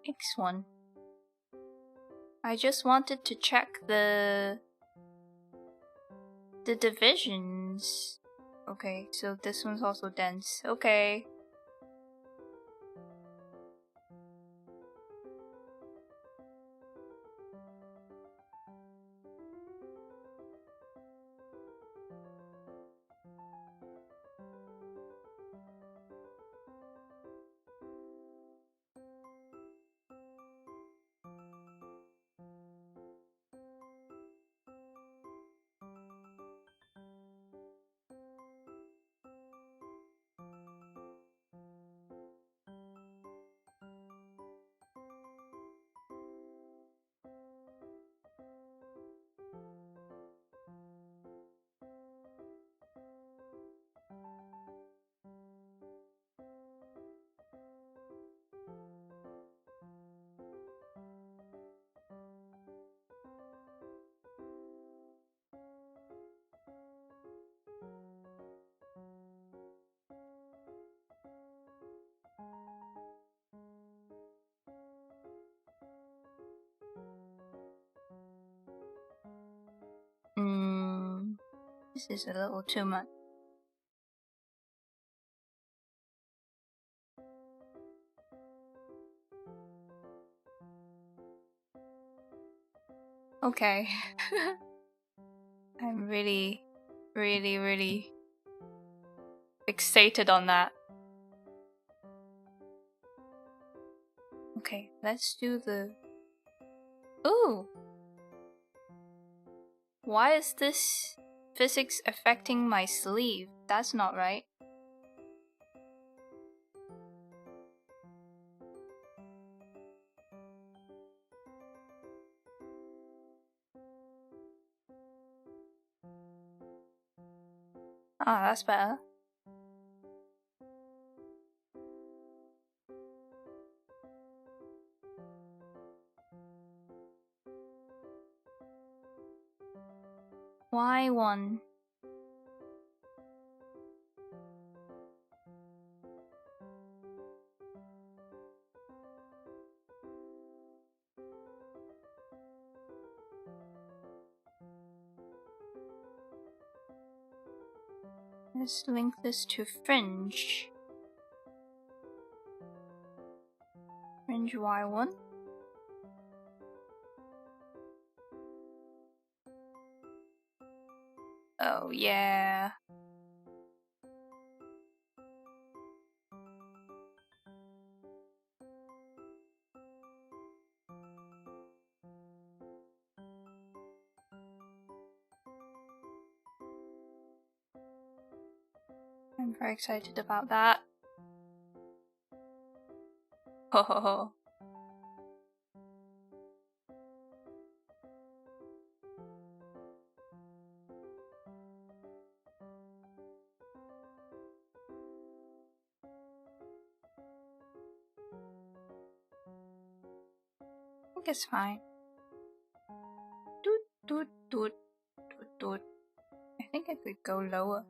X1. I just wanted to check the divisions. Okay, so this one's also dense. Okay. This is a little too much. Okay. I'm really fixated on that. Okay, let's do the... Ooh! Why is this physics affecting my sleeve? That's not right. Ah, that's better. Y1. Let's link this to fringe. Fringe Y1. Oh yeah. I'm very excited about that. Ho ho ho. think it's fine. Doot, doot, doot, doot, doot. I think I could go lower.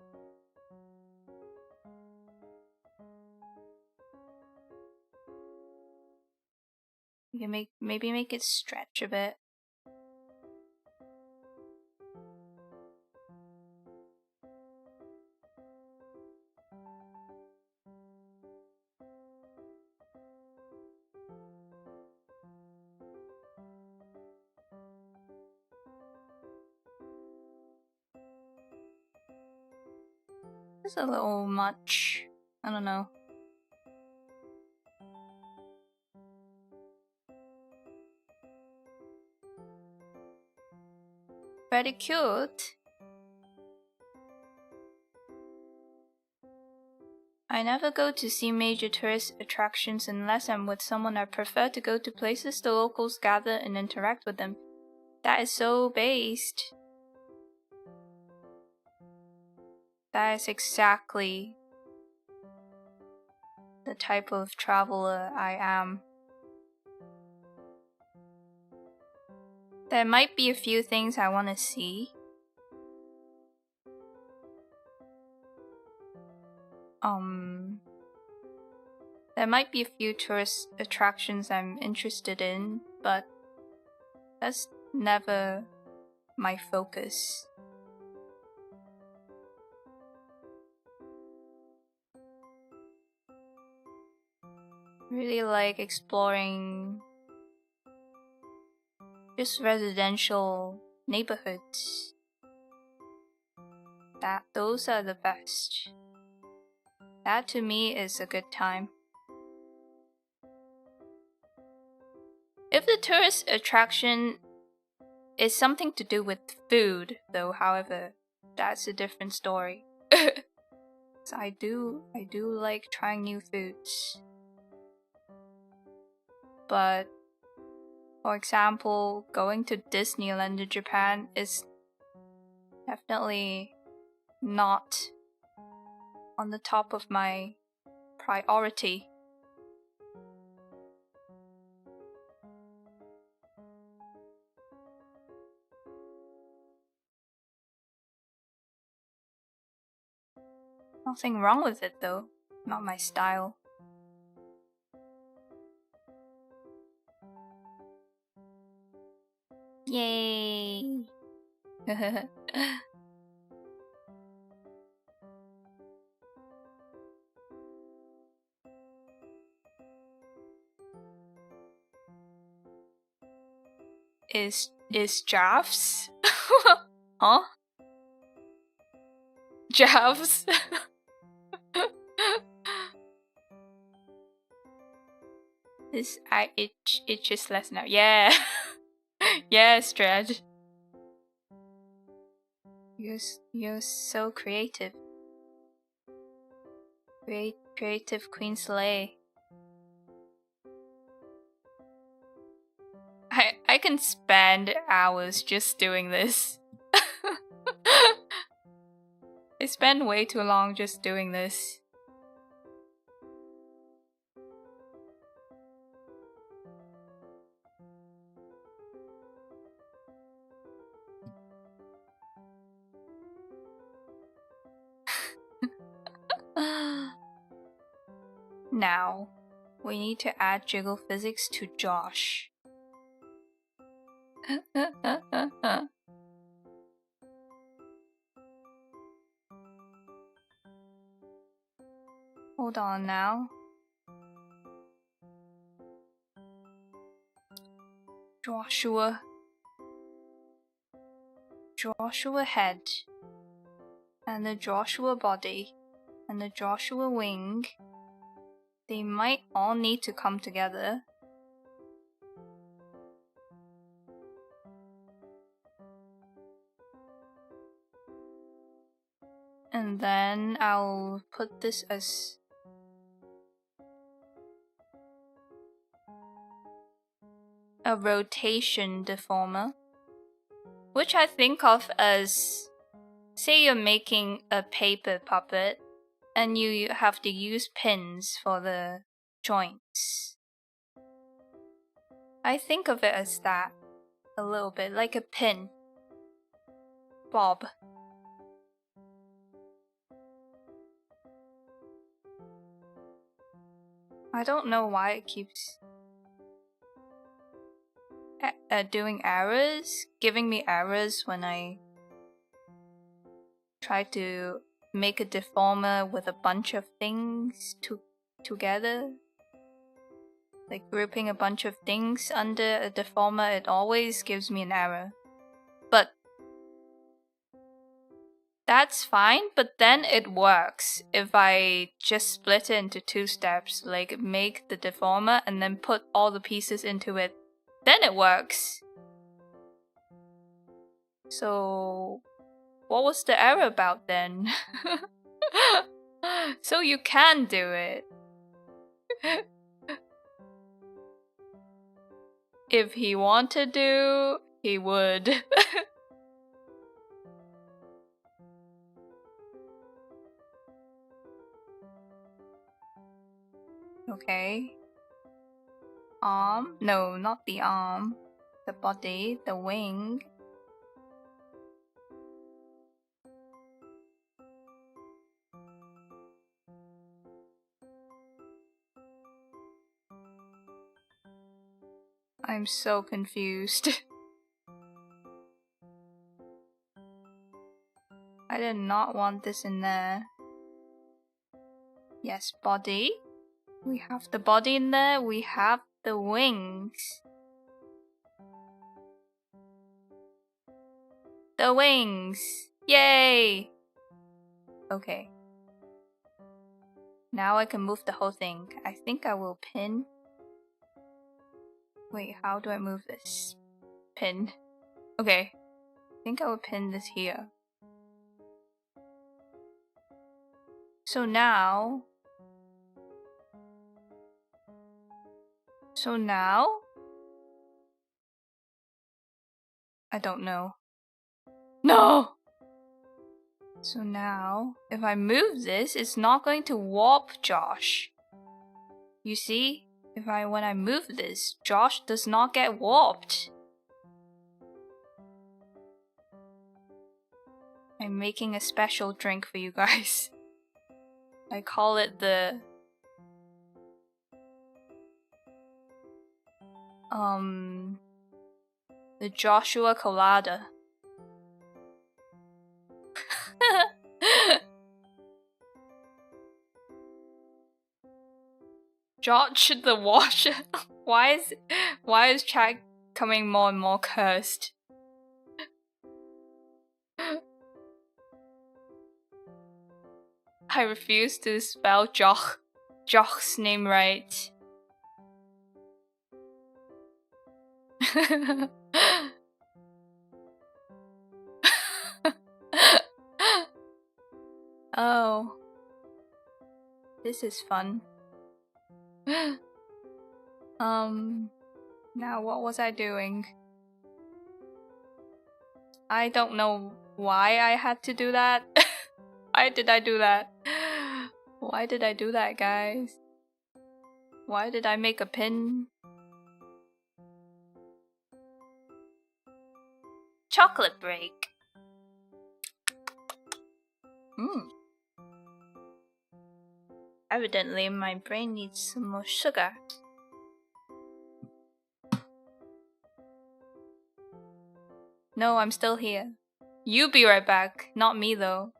You can maybe make it stretch a bit. It's a little much. I don't know. Very cute. I never go to see major tourist attractions unless I'm with someone. I prefer to go to places the locals gather and interact with them. That is so based. That is exactly the type of traveler I am. There might be a few things I want to see. There might be a few tourist attractions I'm interested in, but that's never my focus. Really like exploring just residential neighborhoods. Those are the best. That to me is a good time. If the tourist attraction is something to do with food, though, however, that's a different story. So I do like trying new foods. But for example, going to Disneyland in Japan is definitely not on the top of my priority. Nothing wrong with it though, not my style. Yay! Is Javs? Huh? Javs? It just less now. Yeah. Yeah, Stretch. You're so creative. Creative Queen Slay. I can spend hours just doing this. I spend way too long just doing this. Now, we need to add jiggle physics to Josh. Hold on now. Joshua head, and the Joshua body, and the Joshua wing. They might all need to come together. And then I'll put this as a rotation deformer, which I think of as, say you're making a paper puppet and you have to use pins for the joints. I think of it as that. A little bit, like a pin. Bob. I don't know why it keeps doing errors, giving me errors when I try to make a deformer with a bunch of things together. Like grouping a bunch of things under a deformer, it always gives me an error. But that's fine, but then it works if I just split it into 2 steps, like make the deformer and then put all the pieces into it. Then it works. So what was the error about then? So you can do it. If he wanted to, he would. Okay. Arm? No, not the arm. The body, the wing. I'm so confused. I did not want this in there. Yes, body. We have the body in there, we have the wings. The wings! Yay! Okay. Now I can move the whole thing. I think I will pin. Wait, how do I move this? Pin. Okay. I think I will pin this here. So now... I don't know. No! So now, if I move this, it's not going to warp Josh. You see? When I move this, Josh does not get warped. I'm making a special drink for you guys. I call it the Joshua Colada. Josh the Washer. Why is chat coming more and more cursed? I refuse to spell Josh's name right. Oh. This is fun. Now what was I doing? I don't know why I had to do that. Why did I do that? Why did I do that, guys? Why did I make a pin? Chocolate break. Evidently, my brain needs some more sugar. No, I'm still here. You be right back, not me though.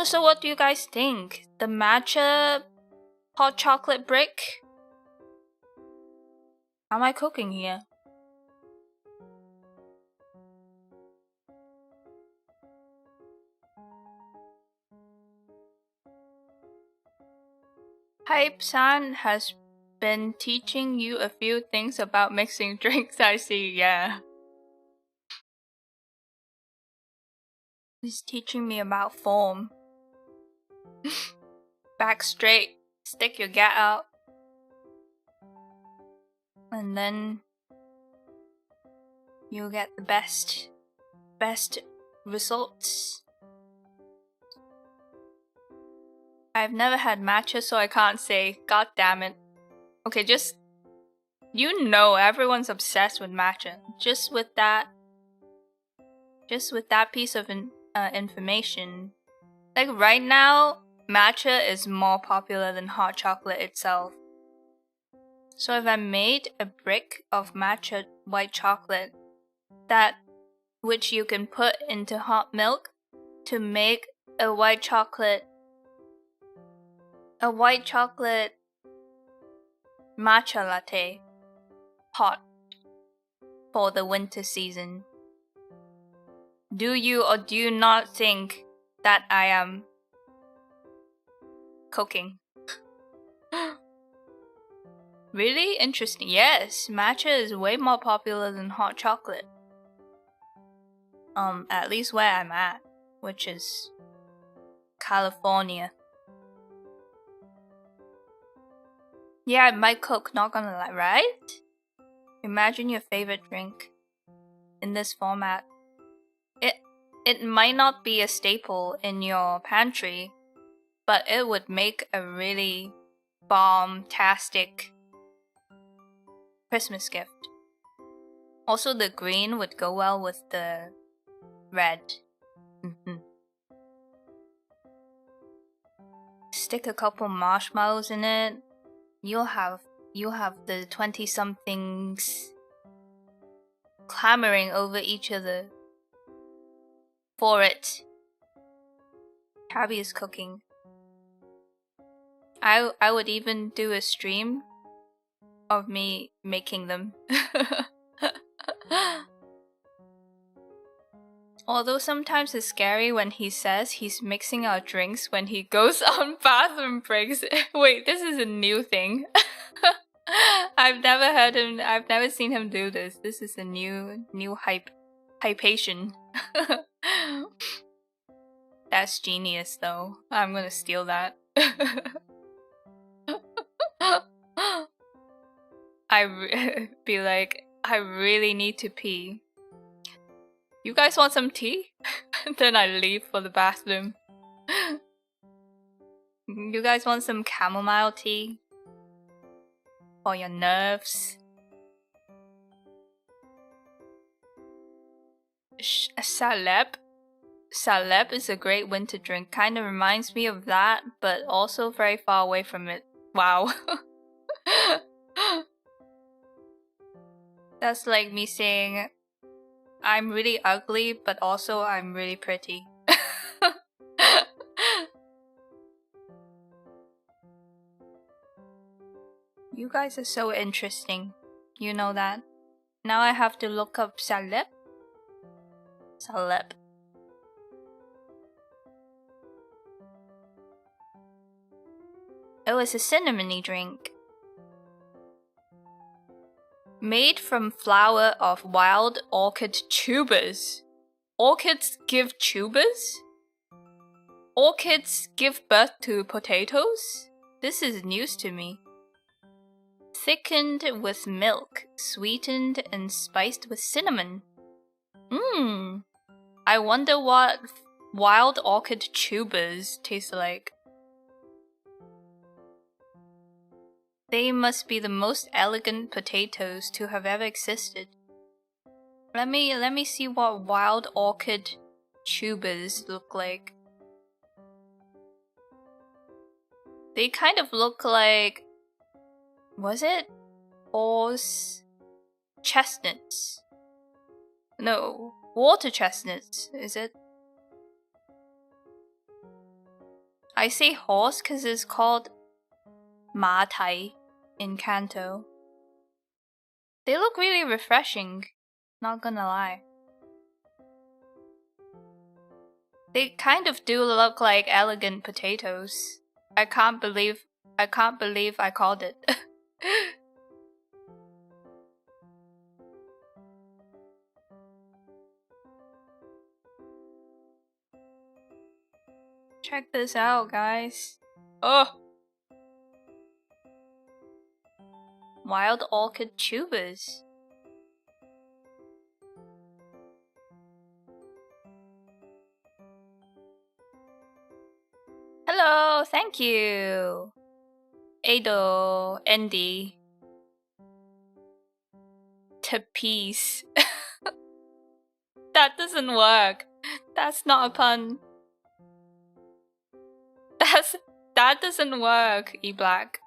So what do you guys think? The matcha hot chocolate brick? How am I cooking here? Hype-san has been teaching you a few things about mixing drinks, I see, yeah. He's teaching me about form. Back straight, stick your gut out. And then you'll get the best results. I've never had matcha, so I can't say. God damn it. Okay, just... You know everyone's obsessed with matcha. Just with that piece of information. Like right now, matcha is more popular than hot chocolate itself. So if I made a brick of matcha white chocolate, that which you can put into hot milk to make a white chocolate matcha latte, hot, for the winter season. Do you or do you not think that I am cooking? Really? Interesting. Yes, matcha is way more popular than hot chocolate. At least where I'm at, which is California. Yeah, I might cook, not gonna lie, right? Imagine your favorite drink in this format. It might not be a staple in your pantry, but it would make a really bomb-tastic Christmas gift. Also, the green would go well with the red. Stick a couple marshmallows in it. You'll have the 20-somethings clamoring over each other for it. Tabby is cooking. I would even do a stream of me making them. Although sometimes it's scary when he says he's mixing our drinks when he goes on bathroom breaks. Wait, this is a new thing. I've never seen him do this. This is a new hypation. That's genius though. I'm gonna steal that. Be like, I really need to pee. You guys want some tea? Then I leave for the bathroom. You guys want some chamomile tea? For your nerves? Salep? Salep is a great winter drink. Kinda reminds me of that, but also very far away from it. Wow. That's like me saying, I'm really ugly, but also I'm really pretty. You guys are so interesting. You know that. Now I have to look up salep. Salep. Oh, it's a cinnamony drink. Made from flower of wild orchid tubers. Orchids give tubers? Orchids give birth to potatoes? This is news to me. Thickened with milk, sweetened and spiced with cinnamon. I wonder what wild orchid tubers taste like. They must be the most elegant potatoes to have ever existed. Let me see what wild orchid tubers look like. They kind of look like... Was it? Paws? Chestnuts. No, water chestnuts, is it? I say horse because it's called Ma Tai in Kanto. They look really refreshing, not gonna lie. They kind of do look like elegant potatoes. I can't believe I called it. Check this out, guys. Oh! Wild orchid tubers. Hello, thank you. Ado, Andy. Tapis. That doesn't work. That's not a pun. That doesn't work, E-Black.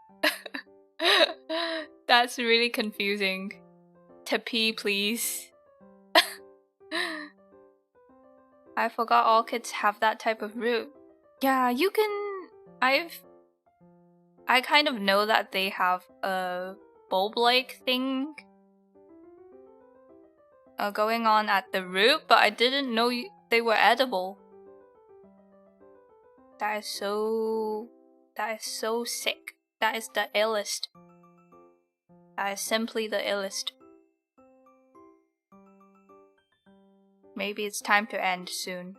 That's really confusing. Tapis, please. I forgot orchids have that type of root. Yeah, you can... I kind of know that they have a bulb-like thing going on at the root, but I didn't know they were edible. That is so sick. That is the illest. That is simply the illest. Maybe it's time to end soon.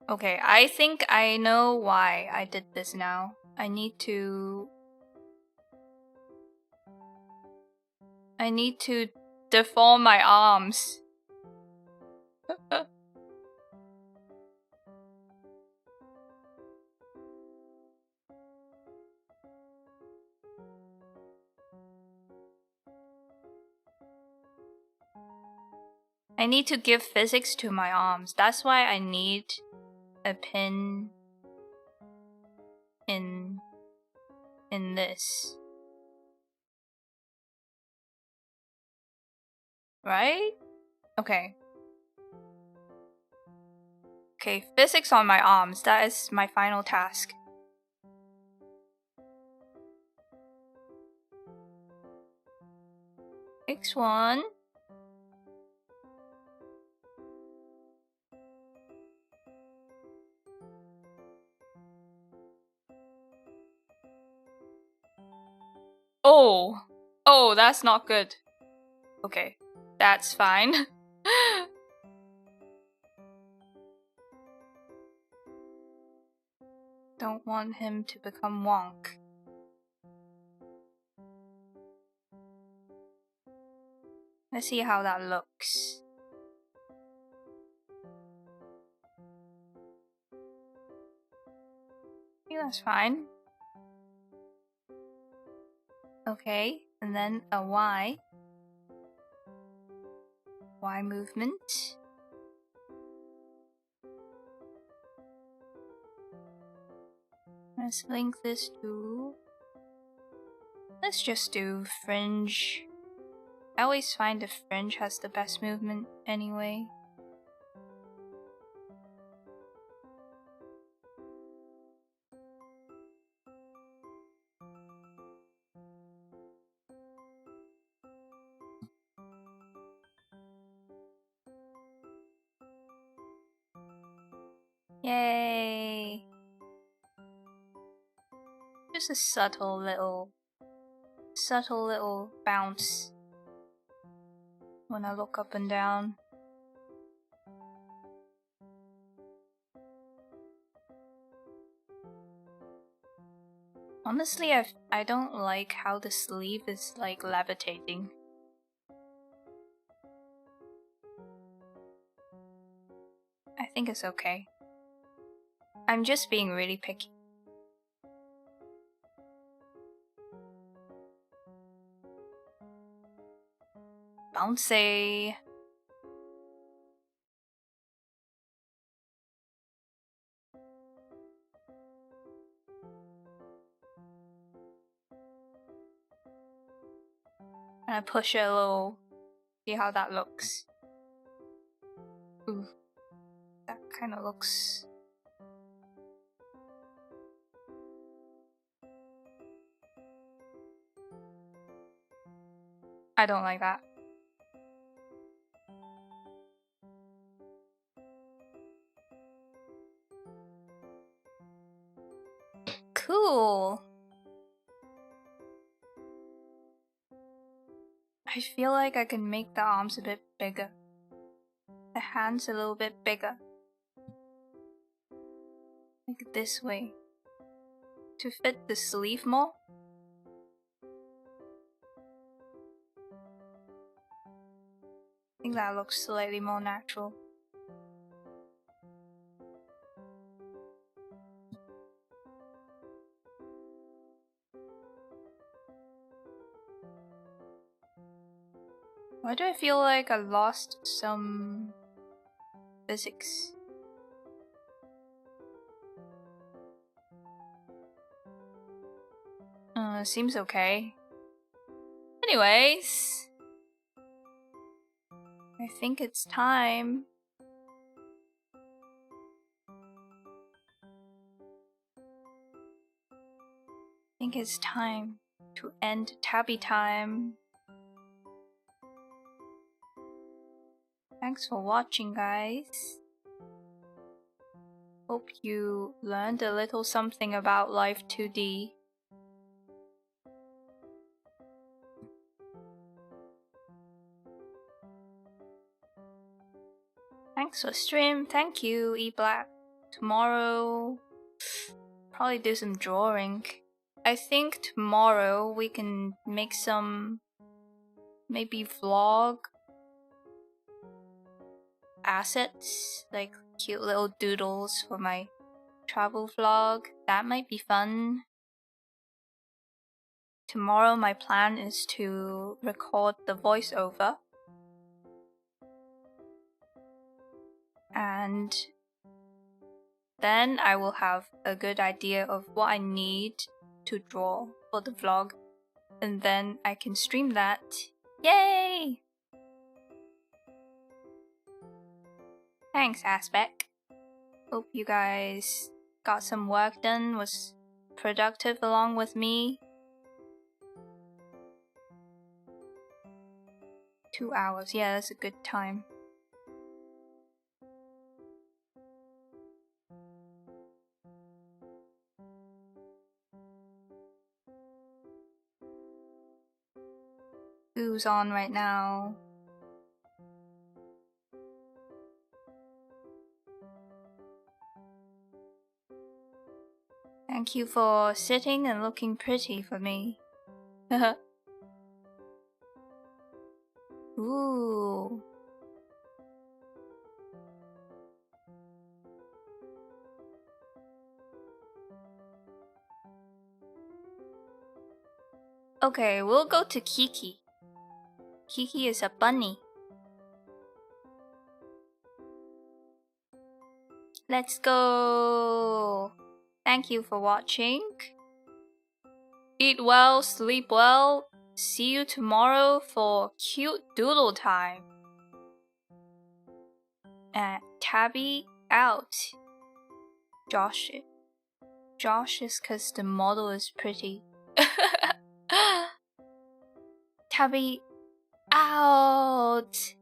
Okay, I think I know why I did this now. I need to deform my arms. I need to give physics to my arms. That's why I need a pin in this. Right? Okay. Okay, physics on my arms. That is my final task. Next one. Oh, that's not good. Okay, that's fine. Don't want him to become wonk. Let's see how that looks. I think that's fine. Okay, and then a Y. Y movement. Let's link this to... Let's just do fringe. I always find the fringe has the best movement anyway. Yay! Just a subtle little bounce when I look up and down. Honestly, I don't like how the sleeve is like levitating. I think it's okay. I'm just being really picky. Bouncy. And I push it a little. See how that looks. Ooh, that kind of looks. I don't like that. Cool. I feel like I can make the arms a bit bigger. The hands a little bit bigger. Like this way. To fit the sleeve more. think that looks slightly more natural. Why do I feel like I lost some physics? Seems okay. Anyways, I think it's time. I think it's time to end Tabby time. Thanks for watching, guys. Hope you learned a little something about Live2D. Thanks for stream. Thank you, eBlack. Tomorrow, probably do some drawing. I think tomorrow we can make some maybe vlog assets, like cute little doodles for my travel vlog. That might be fun. Tomorrow my plan is to record the voiceover. And then I will have a good idea of what I need to draw for the vlog. And then I can stream that. Yay! Thanks, Aspect. Hope you guys got some work done, was productive along with me. 2 hours, yeah, that's a good time. Who's on right now? Thank you for sitting and looking pretty for me. Ooh. Okay, we'll go to Kiki. Kiki is a bunny. Let's go! Thank you for watching. Eat well, sleep well. See you tomorrow for cute doodle time. And Tabby out. Josh is cause the model is pretty. Tabby out.